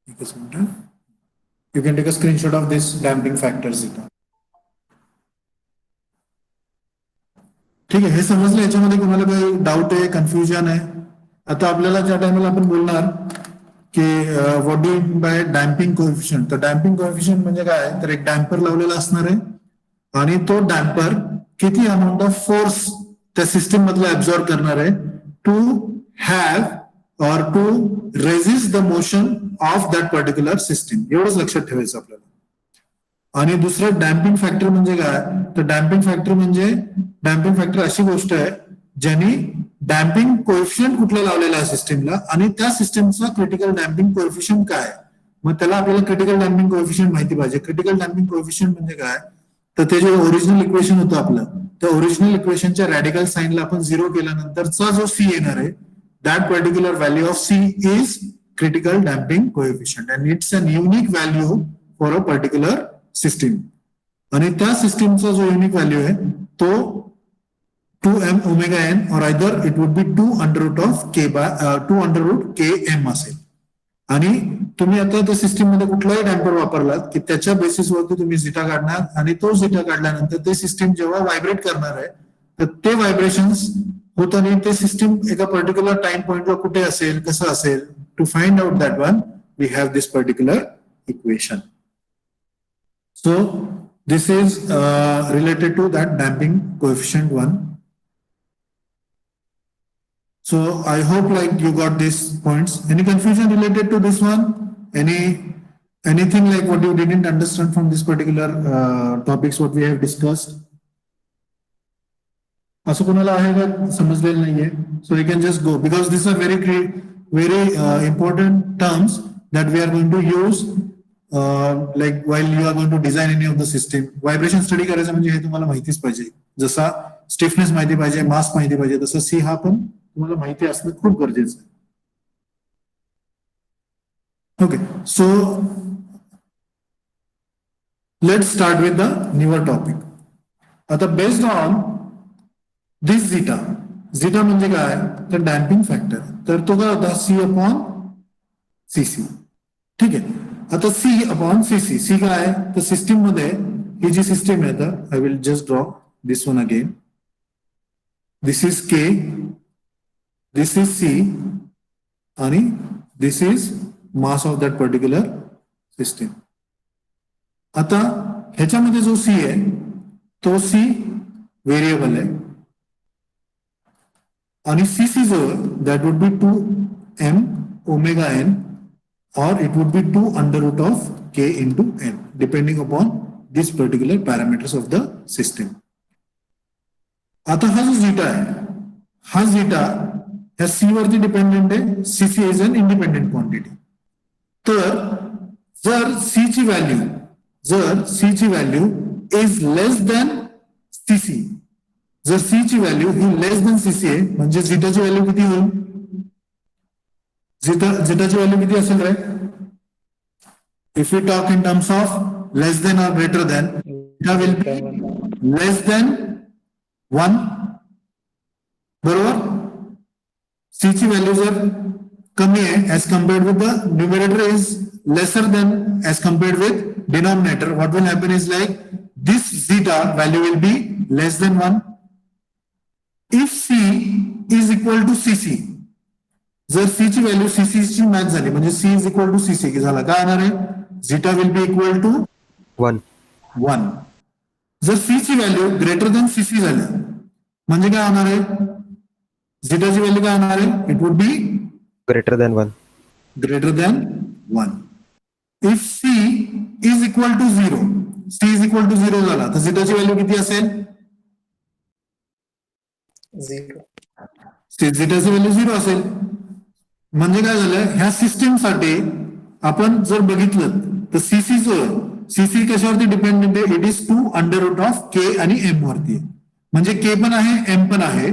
एकच minute. You can take a screenshot of this damping factors इथं. ठीक आहे, हे समजलं. याच्यामध्ये कोणाला काही डाऊट आहे, कन्फ्युजन आहे? आता आपल्याला ज्या टायमाला आपण बोलणार की what do you by damping coefficient, तर डॅम्पिंग कोएफिशियंट म्हणजे काय, तर एक डॅम्पर लावलेला असणार आहे आणि तो डॅम्पर किती अमाऊंट ऑफ फोर्स त्या सिस्टीम मधला ऍब्झॉर्ब करणार आहे to have or to resist the motion of that particular system. एवढंच लक्षात ठेवायचं आपल्याला. आणि दुसरं डॅम्पिंग फॅक्टर म्हणजे काय, तर डॅम्पिंग फॅक्टर अशी गोष्ट आहे ज्यांनी डॅम्पिंग कोएफिशियंट कुठला लावलेला आहे सिस्टीमला आणि त्या सिस्टीमचा क्रिटिकल डॅम्पिंग कोएफिशियंट काय. मग त्याला आपल्याला क्रिटिकल डॅम्पिंग कोएफिशियंट माहिती पाहिजे. क्रिटिकल डॅम्पिंग कोएफिशियंट म्हणजे काय, तर ते जे ओरिजिनल इक्वेशन होतं आपलं, त्या ओरिजिनल इक्वेशनच्या रॅडिकल साईनला आपण 0 केल्यानंतरचा जो सी येणार आहे, that particular value of c is critical damping coefficient and it's an unique value for a particular system. आणि त्या सिस्टीमचा जो युनिक व्हॅल्यू आहे तो 2m omega n or either it would be 2 under root of k by 2 under root km असेल. आणि तुम्ही आता त्या सिस्टीम मध्ये कुठलाही डॅम्पर वापरलात की त्याच्या बेसिसवरती तुम्ही झिटा काढणार आणि तो झिटा काढल्यानंतर ते सिस्टीम जेव्हा व्हायब्रेट करणार आहे तर ते व्हायब्रेशन्स होताना ते सिस्टीम एका पर्टिक्युलर टाइम पॉइंटला कुठे असेल, कसं असेल, to find out that one we have this particular equation. So this is related to that damping coefficient one. So I hope like you got these points. Any confusion related to this one? Anything like what you didn't understand from this particular topics what we have discussed? असं कोणाला आहे का समजलेलं नाहीये? So you can just go because these are very important terms that we are going to use like while you are going to design any of the system. Vibration study करायचं म्हणजे हे तुम्हाला माहितीच पाहिजे. जसा स्टिफनेस माहिती पाहिजे, मास माहिती पाहिजे, तसं सी हा पण तुम्हाला माहिती असणं खूप गरजेचं आहे. Okay, so let's start with the newer topic. आता बेस्ड ऑन दिस झिटा म्हणजे काय, तर डॅम्पिंग फॅक्टर. तर तो काय होता सी अपॉन सीसी. ठीक आहे. आता सी अपॉन सीसी. सी काय आहे, तर सिस्टीम मध्ये ही जी सिस्टीम आहे, तर I will just draw this one again. This is K, this is C आणि this is mass of that particular system. आता ह्याच्यामध्ये जो सी आहे तो सी व्हेरिएबल आहे आणि सीसी जो that would be 2m omega n or it would be 2 under root of k into n depending upon these particular parameters of the system. आता हा जो झिटा आहे, हा झिटा ह्या सी वरती डिपेंडेंट आहे. CC is an independent quantity. तर जर सी ची value is less than CC, जर सी ची व्हॅल्यू ही लेस दॅन सीसी आहे म्हणजे झिटाची व्हॅल्यू किती होईल, झिटाची व्हॅल्यू किती असेल रे? If you talk in terms of less than or greater than, zeta will be less than 1. बरोबर. सी ची व्हॅल्यू जर कमी आहे as compared with the numerator is lesser than as compared with denominator, what will happen is like this zeta value will be less than 1. If C is equal to CC, जर C ची value CC ची match झाली म्हणजे C is equal to CC झाला, काय होणार आहे, zeta will be equal to 1. जर सी ची व्हॅल्यू ग्रेटर दॅन सीसी झाली म्हणजे काय होणार आहे, झिटाची व्हॅल्यू काय होणार आहे, it would be greater than 1. If C is equal to 0, c is equal to 0 झाला तर झिटाची व्हॅल्यू किती असेल, झिरो झिटाची व्हॅल्यू 0 असेल. म्हणजे काय झालं, ह्या सिस्टीमसाठी आपण जर बघितलं तर सीसी कशावरती डिपेंडेंट आहे, it is two under root of K आणि एम वरती. म्हणजे के पण आहे एम पण आहे.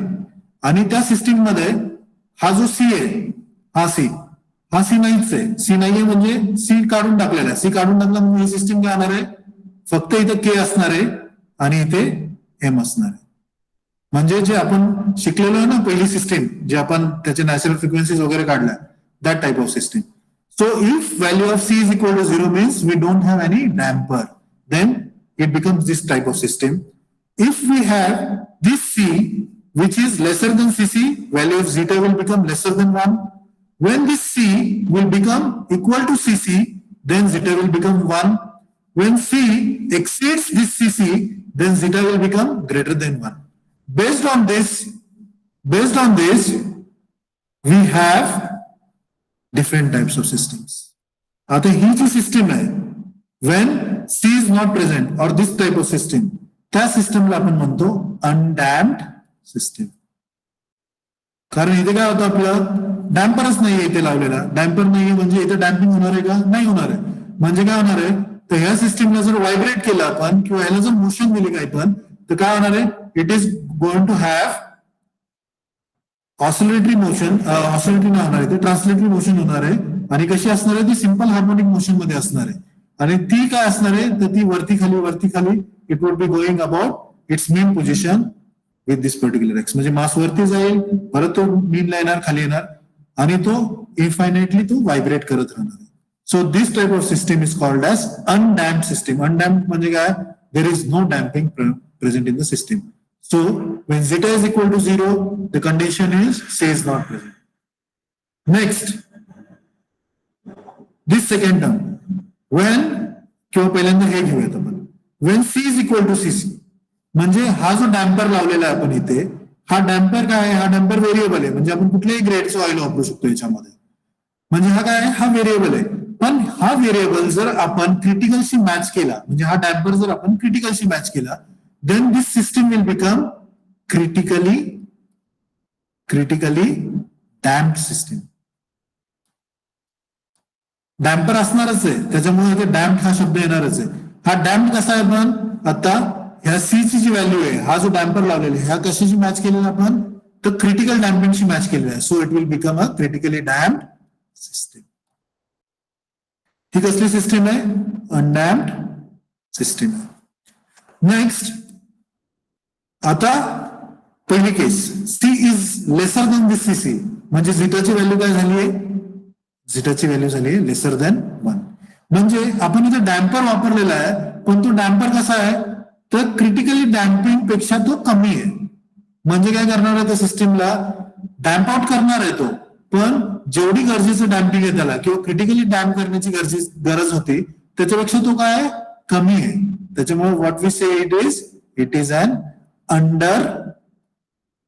आणि त्या सिस्टीम मध्ये हा जो सी आहे हा सी नाहीच आहे. सी नाहीये म्हणजे सी काढून टाकलेला आहे. सी काढून टाकला म्हणजे ही सिस्टीम काय होणार आहे, फक्त इथं के असणार आहे आणि इथे एम असणार आहे. म्हणजे जे आपण शिकलेलो आहे ना पहिली सिस्टीम, जे आपण त्याचे नॅचरल फ्रिक्वेन्सीज वगैरे काढल्या, that type of system. So if value of C is equal to 0 means we don't have any damper, then it becomes this type of system. If we have this C which is lesser than CC, value of zeta will become lesser than 1. When this C will become equal to CC, then zeta will become 1. When C exceeds this CC, then zeta will become greater than 1. Based on this, we have different types of systems. आता ही जी system आहे, when C is not present or this type of system, त्या सिस्टमला आपण म्हणतो अनडॅम्प्ड system. कारण इथे काय होतं, आपलं डॅम्परच नाहीये इथे लावलेला. डॅम्पर नाहीये म्हणजे इथे डॅम्पिंग होणार आहे का, नाही होणार आहे. म्हणजे काय होणार आहे, तर ह्या सिस्टीमला जर व्हायब्रेट केलं आपण किंवा ह्याला जर मोशन दिली काय पण, तर काय होणार आहे, it is going to have oscillatory motion. Oscillatory नाही होणार आहे, ते ट्रान्सलेटरी मोशन होणार आहे. आणि कशी असणार आहे, ती सिंपल हार्मोनिक मोशन मध्ये असणार आहे. आणि ती काय असणार आहे, तर ती वरती खाली it would be going about it's main position with this particular x. म्हणजे मास वरती जाईल, परत तो मीनला येणार, खाली येणार आणि तो इनफायनाइटली तो व्हायब्रेट करत राहणार. So this type of system is called as undamped system. Undamped म्हणजे काय, there is no damping present in the system. So when zeta is equal to 0, the condition is C is not present. Next, this second term, when किंवा पहिल्यांदा हे घेऊयात आपण, when C is equal to CC, म्हणजे हा जो damper लावलेला आहे आपण इथे, हा डॅम्पर काय आहे, हा डॅम्पर व्हेरिएबल आहे. म्हणजे आपण कुठल्याही ग्रेडचं ऑइल वापरू शकतो याच्यामध्ये. म्हणजे हा काय आहे, हा व्हेरिएबल आहे. पण हा व्हेरिएबल जर आपण क्रिटिकलशी मॅच केला, म्हणजे हा डॅम्पर जर आपण क्रिटिकलशी मॅच केला, then this system will become critically damped system. Damper असणारच आहे, त्याच्यामुळे इथे डॅम्प हा शब्द येणारच आहे. हा डॅम्प कसा आहे, पण आता ह्या सी ची जी व्हॅल्यू आहे, हा जो डॅम्पर लावलेला आहे, ह्या कशाशी मॅच केलेला आपण, तर क्रिटिकल डॅम्पिंगशी मॅच केलेला आहे. So it will become a critically damped system. ही कसली सिस्टीम आहे, अनडॅम्प्ड सिस्टीम. नेक्स्ट, आता पहिली case, C is lesser than this CC, म्हणजे झिटाची व्हॅल्यू काय झाली आहे, झिटाची व्हॅल्यू झाली आहे लेसर दॅन 1. म्हणजे आपण इथे डॅम्पर वापरलेला आहे, पण तो डॅम्पर कसा आहे, तर क्रिटिकली डॅम्पिंग पेक्षा तो कमी आहे. म्हणजे काय करणार आहे, त्या सिस्टीमला डॅम्प आउट करणार आहे तो, पण जेवढी गरजेचं डॅम्पिंग आहे त्याला किंवा क्रिटिकली डॅम्प करण्याची गरज होती त्याच्यापेक्षा तो काय कमी आहे. त्याच्यामुळे what we say it is an under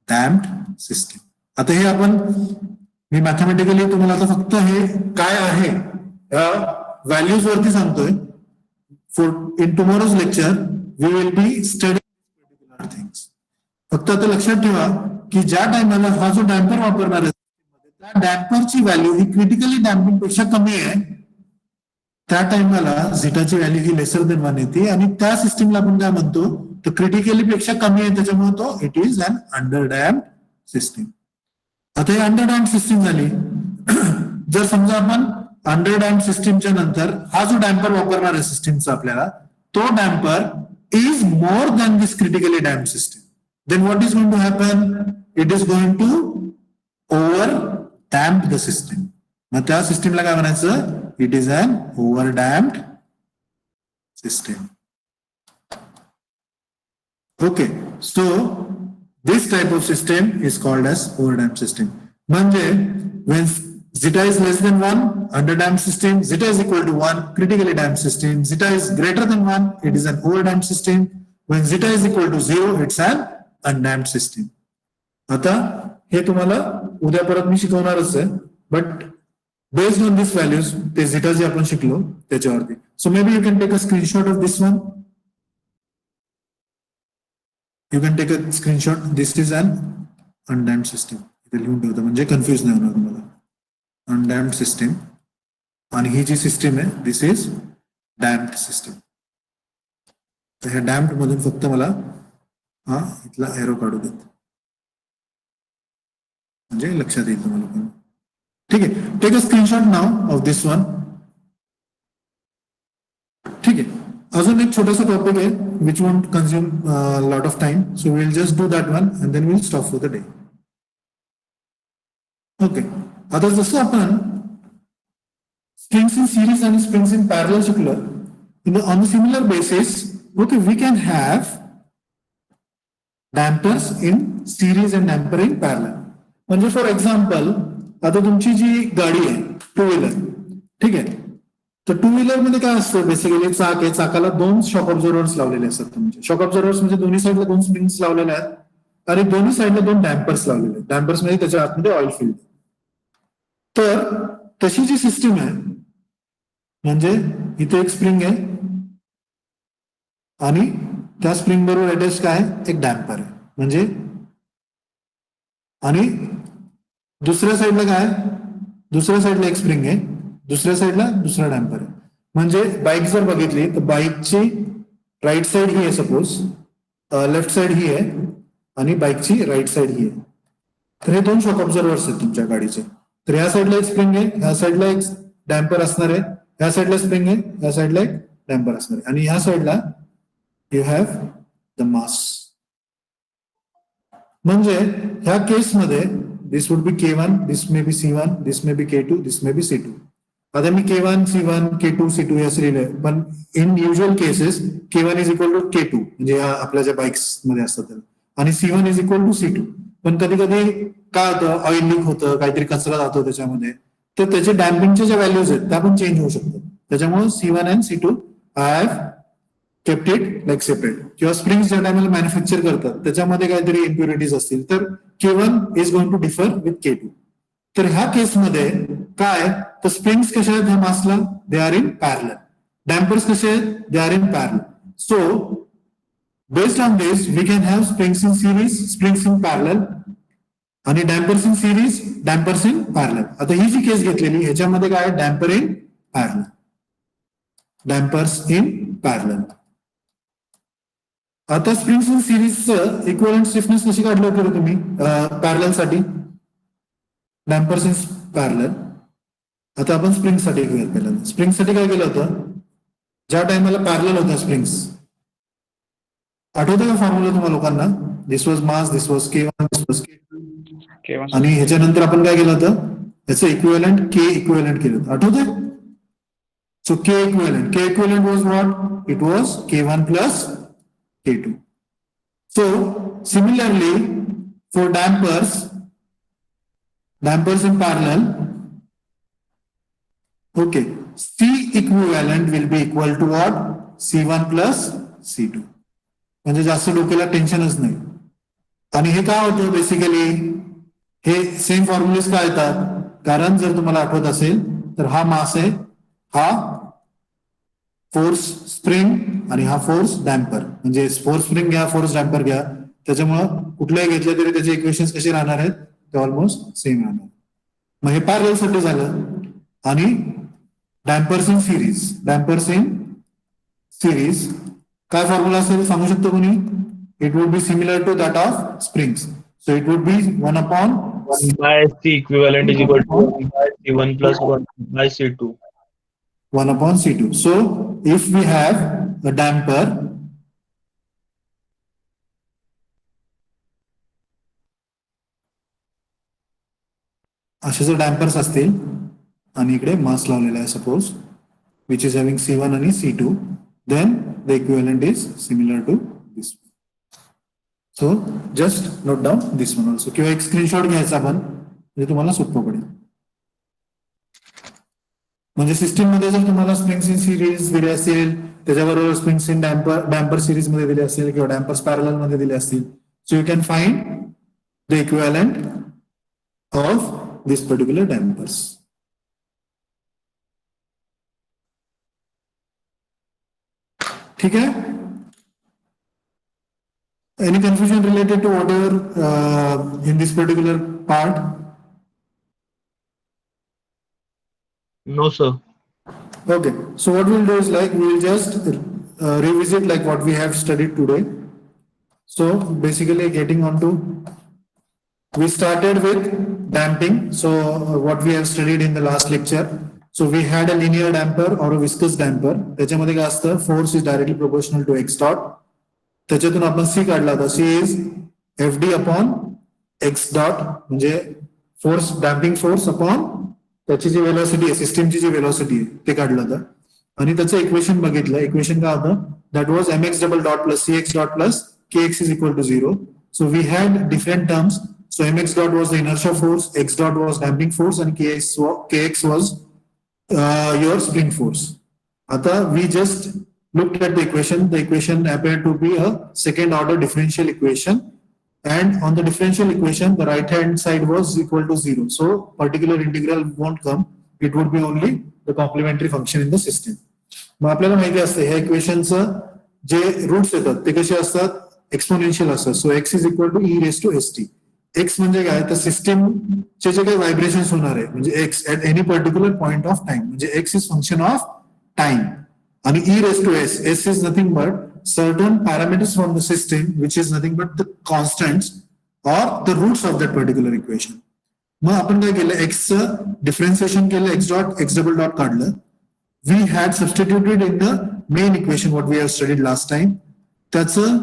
damped system. आता हे आपण, मी मॅथमॅटिकली तुम्हाला आता फक्त हे काय आहे व्हॅल्यूज वरती सांगतोय. For in tomorrow's lecture we will be studying particular things. फक्त आता लक्षात ठेवा की ज्या टाइमला हा जो डॅम्पर वापरणार आहे, त्या डॅम्परची व्हॅल्यू ही क्रिटिकली डॅम्पिंग पेक्षा कमी आहे, त्या टाइमला झिटाची व्हॅल्यू ही लेसर देन 1 येते. आणि त्या सिस्टीमला आपण काय म्हणतो, तर क्रिटिकली पेक्षा कमी आहे, त्याच्यामुळे तो it is an under damped system. आता ही अंडर डॅम्प्ड सिस्टीम झाली. जर समजा आपण अंडर डॅम्प्ड सिस्टीमच्या नंतर हा जो डॅम्पर वापरणार आहे सिस्टीमचा आपल्याला, तो damper is more than this critically damped system, then what is going to happen, it is going to over damp the system. मग त्या सिस्टीमला काय म्हणायचं, it is an over damped system. Okay, so this type of system is called as overdamped system. म्हणजे when zeta is less than 1, underdamped system, zeta is equal to 1, critically damped system, zeta is greater than 1, it is an overdamped system. When zeta is equal to 0, it's an undamped system. आता हे तुम्हाला उद्या परत मी शिकवणारच आहे, but based on this values, ते zeta जे आपण शिकलो त्याच्यावरती. So may be you can take a screenshot of this one. You can take a screenshot. This is an undamped system इथे लिहून ठेवतो म्हणजे कन्फ्युज नाही होणार तुम्हाला. अनडॅम्ड सिस्टीम आणि ही जी सिस्टीम आहे दिस इज डॅम्प्ड सिस्टीम. तर ह्या डॅम्प्ड मधून फक्त मला हा इथला एरो काढू देत म्हणजे लक्षात येईल तुम्हाला पण. ठीक आहे, take a screenshot now of this one. ठीक आहे, अजून एक छोटासा टॉपिक आहे which won't consume lot of time, so will just do that one and then will stop for the day. Okay, आता जसं आपण स्प्रिंग्स इन सिरीज आणि स्प्रिंग्स इन पॅरलल शिकलं, on a similar basis, okay, we can have dampers in series and damper in parallel. म्हणजे for example आता तुमची जी गाडी आहे टू व्हीलर, ठीक आहे, तर टू व्हीलर मध्ये काय असतं बेसिकली चाक आहे, चाकाला दोन शॉक ऑब्झर्वर्स लावलेले असतात. म्हणजे शॉक ऑब्झर्वर्स म्हणजे दोन्ही साईडला दोन स्प्रिंग्स लावलेले आहेत आणि दोन्ही साईडला दोन डॅम्पर्स लावलेले आहेत. डॅम्पर्स म्हणजे त्याच्या आतमध्ये ऑइल फिल्ड. तर तशी जी सिस्टीम आहे म्हणजे इथे एक स्प्रिंग आहे आणि त्या स्प्रिंग बरोबर अटॅच काय एक डॅम्पर आहे म्हणजे, आणि दुसऱ्या साईडला काय, दुसऱ्या साईडला एक स्प्रिंग आहे, दुसऱ्या साईडला दुसरा डॅम्पर आहे. म्हणजे बाईक जर बघितली तर बाईकची राईट साईड ही आहे, सपोज लेफ्ट साईड ही आहे आणि बाईकची राईट साईड ही आहे. तर हे दोन शॉक ऑब्झर्वर्स आहेत तुमच्या गाडीचे. तर ह्या साईडला एक स्प्रिंग आहे, ह्या साईडला एक डॅम्पर असणार आहे, ह्या साईडला स्प्रिंग आहे, ह्या साईडला एक डॅम्पर असणार आहे आणि ह्या साईडला यू हॅव द मास. म्हणजे ह्या केसमध्ये दिस would be K1, this may be C1, this may be K2, this may be C2. आता मी K1, C1, K2, C2 हे असं लिहिलंय, पण in usual cases K1 is equal to K2 म्हणजे आपल्या ज्या बाईक्स मध्ये असतात आणि C1 is equal to C2. पण कधी कधी काय होतं, ऑइल लीक होतं, काहीतरी कचरा जातो त्याच्यामध्ये, तर त्याचे डॅम्पिंगच्या ज्या व्हॅल्यूज आहेत त्या पण चेंज होऊ शकतात. त्याच्यामुळे C1 and C2 I have kept it like separate. किंवा स्प्रिंग्स ज्या टायमाला मॅन्युफॅक्चर करतात त्याच्यामध्ये काहीतरी इम्प्युरिटीज असतील तर K1 is going to differ with K2. तर ह्या केसमध्ये काय, तर स्प्रिंग्स कशा आहेत ह्या मासला, they are in parallel. Dampers कसे आहेत, they are in parallel. So based on this we can have springs in series, springs in parallel आणि dampers in series, dampers in parallel. आता ही जी केस घेतलेली ह्याच्यामध्ये काय, damper in parallel, dampers in parallel. आता स्प्रिंग्स इन सिरीजचं equivalent stiffness कशी काढली होती तुम्ही पॅरलल साठी, डॅम्पर्स इन पॅरलल. आता आपण स्प्रिंग साठी घेऊयात. पहिल्यांदा स्प्रिंग साठी काय केलं होतं, ज्या टाइमला पॅरलल होत्या स्प्रिंग्स, आठवतं का फॉर्म्युला तुम्हाला लोकांना, this was mass, this was K1, this was K2 आणि ह्याच्यानंतर आपण काय केलं होतं, याचं इक्विव्हॅलेंट K इक्विव्हॅलेंट केलं होतं, आठवतंय. So K equivalent was what? It was K1 plus K2. So similarly for dampers in parallel, okay, C equivalent will be equal to what? C1 plus C2. म्हणजे जास्त डोक्याला टेन्शनच नाही. आणि हे काय होतं बेसिकली, हे सेम फॉर्म्युलेस काय येतात, कारण जर तुम्हाला आठवत असेल तर हा मास आहे, हा फोर्स स्प्रिंग आणि हा फोर्स डॅम्पर. म्हणजे फोर्स स्प्रिंग घ्या, फोर्स डॅम्पर घ्या, त्याच्यामुळं कुठल्याही घेतले तरी त्याचे इक्वेशन्स कसे राहणार आहेत, ते ऑलमोस्ट सेम राहणार. मग हे पॅरलल साठी झालं. आणि डॅम्पर्स इन सिरीज काय फॉर्म्युला असेल सांगू शकतो कोणी, it would be similar to that of springs. So it would be 1 upon 1 by C equivalent is equal to 1 by C1 plus 1 by C2. 1 upon C2. So if we have a damper, असे जर dampers असतील आणि इकडे मास लावलेला आहे suppose, which is having C1 आणि C2, then the equivalent is similar to this one. So just note down this one also. किंवा एक स्क्रीनशॉट घ्यायचा आपण म्हणजे तुम्हाला सोपं पडेल. म्हणजे सिस्टीम मध्ये जर तुम्हाला स्प्रिंग्स इन सिरीज दिले असेल, त्याच्याबरोबर स्प्रिंग्स इन डॅम्पर सिरीज मध्ये दिले असतील किंवा डॅम्पर्स पॅरलल मध्ये दिले असतील, so you can find the equivalent of this particular dampers. ठीक आहे. Any confusion related to whatever in this particular part? No, sir. Okay, so what we'll do is like we'll just revisit like what we have studied today. So basically getting on to, we started with damping. So what we have studied in the last lecture. So we had a linear damper or a viscous damper. त्याच्यामध्ये काय असतं, force is directly proportional to x dot. त्याच्यातून आपण C काढला होता. C is FD upon x dot, म्हणजे force, damping force upon त्याची जी velocity आहे, सिस्टीमची जी वेलोसिटी आहे ते काढलं होतं. आणि त्याचं इक्वेशन बघितलं. इक्वेशन काय होतं, that was mx double dot plus cx dot plus kx is equal to 0. So we had different terms. So mx dot was the inertia force, x dot was damping force, and kx was your spring force. Ata we just looked at the equation. The equation appeared to be a second order differential equation, and on the differential equation, the right hand side was equal to 0. So particular integral won't come. It would be only the complementary function in the system. मग आपल्याला माहिती असतं ह्या इक्वेशनचं जे roots येतात ते कसे असतात, एक्सपोनेन्शियल असतात. So x is equal to e raise to st. X म्हणजे काय, तर सिस्टीमचे जे काही व्हायब्रेशन्स होणार आहे म्हणजे x at any particular point of time, म्हणजे x is function of time. आणि e raise to s, s is nothing but certain parameters from the system which is nothing but the constants or the roots of that particular equation. मग आपण काय केलं, एक्सचं differentiation केलं, x dot x double dot काढलं. We had substituted in the main equation what we have studied last time. त्याचं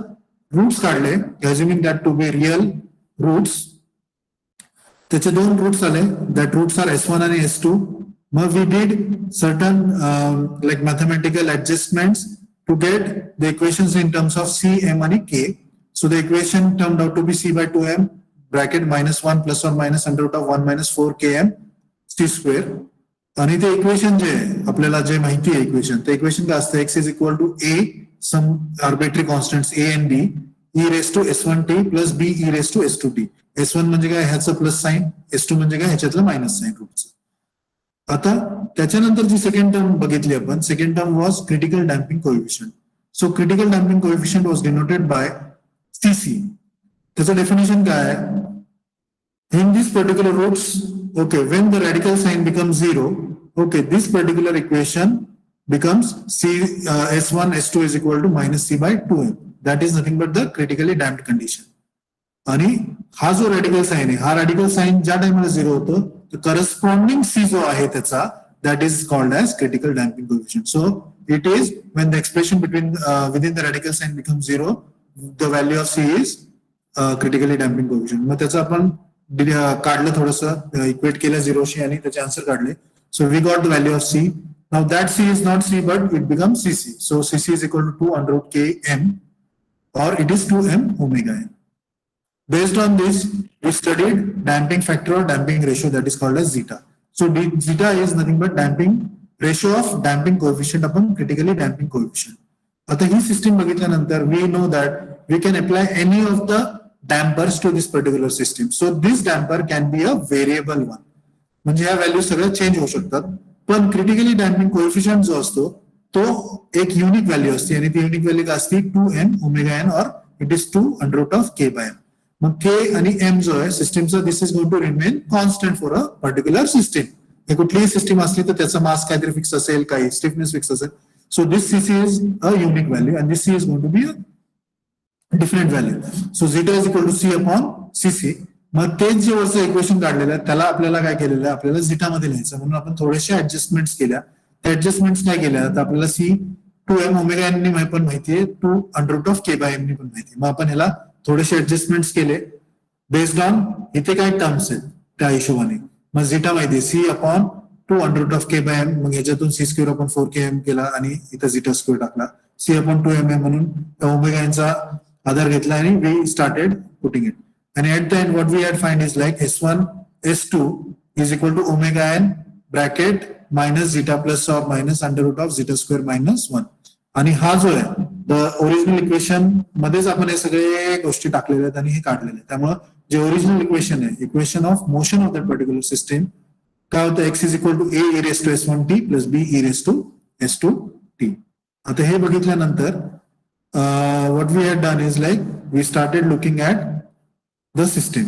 roots काढले, assuming that to be real roots. त्याचे दोन रूट्स आले, दॅट रूट्स आर S1 आणि S2. मग we did certain like mathematical adjustments to get the equations in terms of C, M आणि K. So the equation turned out to be C by 2m bracket -1 plus or minus under root of 1 minus 4km C square. आणि ते equation जे आहे आपल्याला जे माहिती आहे equation, ते इक्वेशन काय असतं, x is equal to a some arbitrary constants a and b e raise to s1t plus b e raise to s2t. S1 म्हणजे काय, ह्याचं प्लस साइन, S2 म्हणजे काय, ह्याच्यातलं मायनस साइन रूटचं. आता त्याच्यानंतर जी सेकंड टर्म बघितली आपण, second term was critical damping coefficient. So critical damping coefficient was denoted by CC. त्याचं डेफिनेशन काय आहे, in these particular roots, okay, when the radical sign becomes 0, okay, this particular equation becomes S1 S2 is equal to minus C by 2m. That is nothing but the critically damped condition. आणि हा जो radical sign आहे, हा radical sign ज्या टाइमला 0 होतं, तर corresponding C जो आहे त्याचा, that is called as critical damping coefficient. So it is when the expression between within the radical sign becomes 0, the value of C is critically damping coefficient. मग त्याचं आपण काढलं, थोडस इक्वेट केलं झिरोशी आणि त्याचे आन्सर काढले. So we got the value of C. Now that C is not C but it becomes CC. So CC is equal to 2 under root km or it is 2m omega n. Based on this, we studied damping factor or damping ratio, that is called as zeta. So zeta is nothing but damping ratio of damping coefficient upon critically damping coefficient. आता ही system बघितल्यानंतर we know that we can apply any of the dampers to this particular system. So this damper can be a variable one. म्हणजे ह्या value सगळ्या change होऊ शकतात. पण critically damping coefficient जो असतो तो एक युनिक व्हॅल्यू असते, आणि ती युनिक व्हॅल्यू काय असते, 2m ओमेगा n और it is 2 under root of k by m. मग k आणि m जो आहे सिस्टीमचा, this is going to remain constant for a particular system. हे कुठलीही सिस्टीम असली तर त्याचा मास काहीतरी फिक्स असेल, काही स्टिफनेस फिक्स असेल. So this CC is a unique value and this C is going to be a different value. So zeta is equal to C upon CC. मग तेच जे वरचं इक्वेशन काढलेलं आहे त्याला आपल्याला काय केलेलं आहे, आपल्याला झीटामध्ये लिहायचं, म्हणून आपण थोडेसे ऍडजस्टमेंट्स केल्या. त्या ऍडजस्टमेंट्स काय केल्या, तर आपल्याला C 2m ओमेगा n पण माहितीये, 2 under root of k by m पण माहिती. मग आपण ह्याला थोडेसे ऍडजस्टमेंट्स केले बेस्ड ऑन इथे काय टर्म्स आहेत त्या हिशोबाने. मग झीटा माहितीये C upon 2 under root of k by m. मग ह्याच्यातून C स्क्वेअर अपॉन 4km केला आणि इथं झीटा स्क्वेअर टाकला. C अपॉन 2m म्हणून ओमेगा nचा आधार घेतला आणि we started putting it. And at the end, what we had find is like S1, S2 is equal to omega n bracket minus zeta plus or minus under root of zeta square minus 1. आणि हा जो आहे the original equation मध्येच आपण हे सगळे गोष्टी टाकलेल्या आहेत आणि हे काढलेले आहेत. त्यामुळे जे ओरिजिनल इक्वेशन आहे, equation of motion of that particular system, काय होतं, x is equal to a e raise to s1t plus b e raise to s2t. आता हे बघितल्यानंतर what we had done is like we started looking at the system.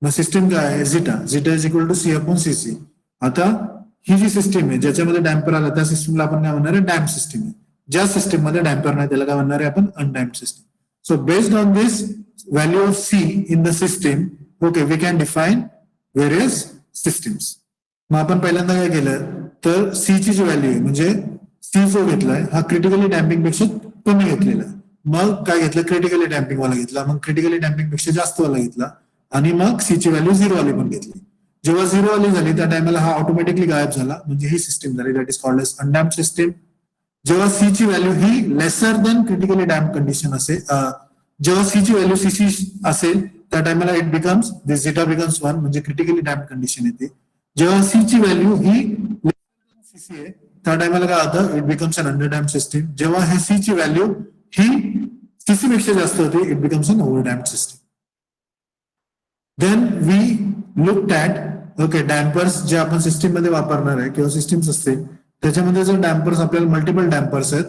मग system काय आहे zeta is equal to C upon CC. आता ही जी system आहे ज्याच्यामध्ये डॅम्पर आला त्या सिस्टीमला आपण काय म्हणणार आहे डॅम्प सिस्टीम आहे. ज्या सिस्टीम मध्ये डॅम्पर नाही त्याला काय म्हणणार आहे आपण undamped system. So based on this value of C in the system okay we can define various systems. मग आपण पहिल्यांदा काय केलं तर सी ची जी व्हॅल्यू आहे म्हणजे सी जो घेतलाय हा क्रिटिकली डॅम्पिंग पेक्षा कमी घेतलेला आहे. मग काय घेतलं क्रिटिकली डॅम्पिंग वाला घेतला मग क्रिटिकली डॅम्पिंग पेक्षा जास्त वाला घेतला आणि मग सी ची व्हॅल्यू 0 वाली पण घेतली. जेव्हा 0 वाली झाली त्या टायमाला हा ऑटोमॅटिकली गायब झाला म्हणजे ही सिस्टीम झाली that is called as undamped system. जेव्हा सी ची व्हॅल्यू ही lesser than critically damped condition असेल जेव्हा सी ची व्हॅल्यू सीसी असेल त्या टायमाला it becomes this zeta becomes 1 म्हणजे क्रिटिकली डॅम्प कंडिशन येते. जेव्हा सी ची व्हॅल्यू ही सीसी आहे त्या टायमाला काय होतं इट बिकम्स अन अंडरडॅम्प सिस्टीम. जेव्हा हे सी ची व्हॅल्यू ही सीसी पेक्षा जास्त होते it becomes an overdamped system. Then we looked at okay dampers जे आपण सिस्टीम मध्ये वापरणार आहे किंवा सिस्टीम्स असतील त्याच्यामध्ये जर डॅम्पर्स आपल्याला मल्टिपल डॅम्पर्स आहेत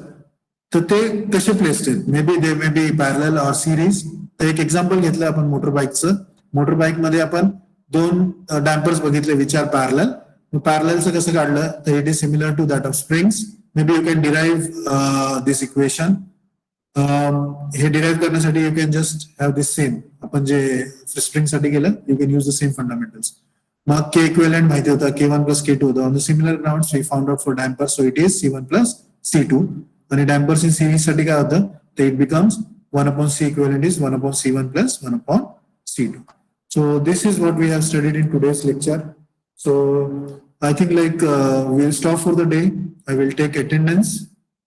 तर ते कसे प्लेस्ड आहेत may be parallel or series. तर एक एक्झाम्पल घेतलं आपण मोटरबाईकचं. मोटरबाईक मध्ये आपण 2 डॅम्पर्स बघितले विच आर पॅरलल. पॅरललचं कसं काढलं तर it is similar to that of springs. May B you can derive this equation. हे डिराईव्ह करण्यासाठी you can just have this same आपण जे स्प्रिंग साठी केलं you can use the same fundamentals. मग के इक्विव्हॅलंट माहिती होता K1 प्लस K2 होतं. On the similar grounds we found out for damper so it is C1 plus C2 आणि dampers in series साठी काय होतं तर it becomes 1 upon C equivalent is 1 upon C1 plus 1 upon C2. So this is what we have studied in today's lecture. So I think like we'll stop for the day. I will take attendance.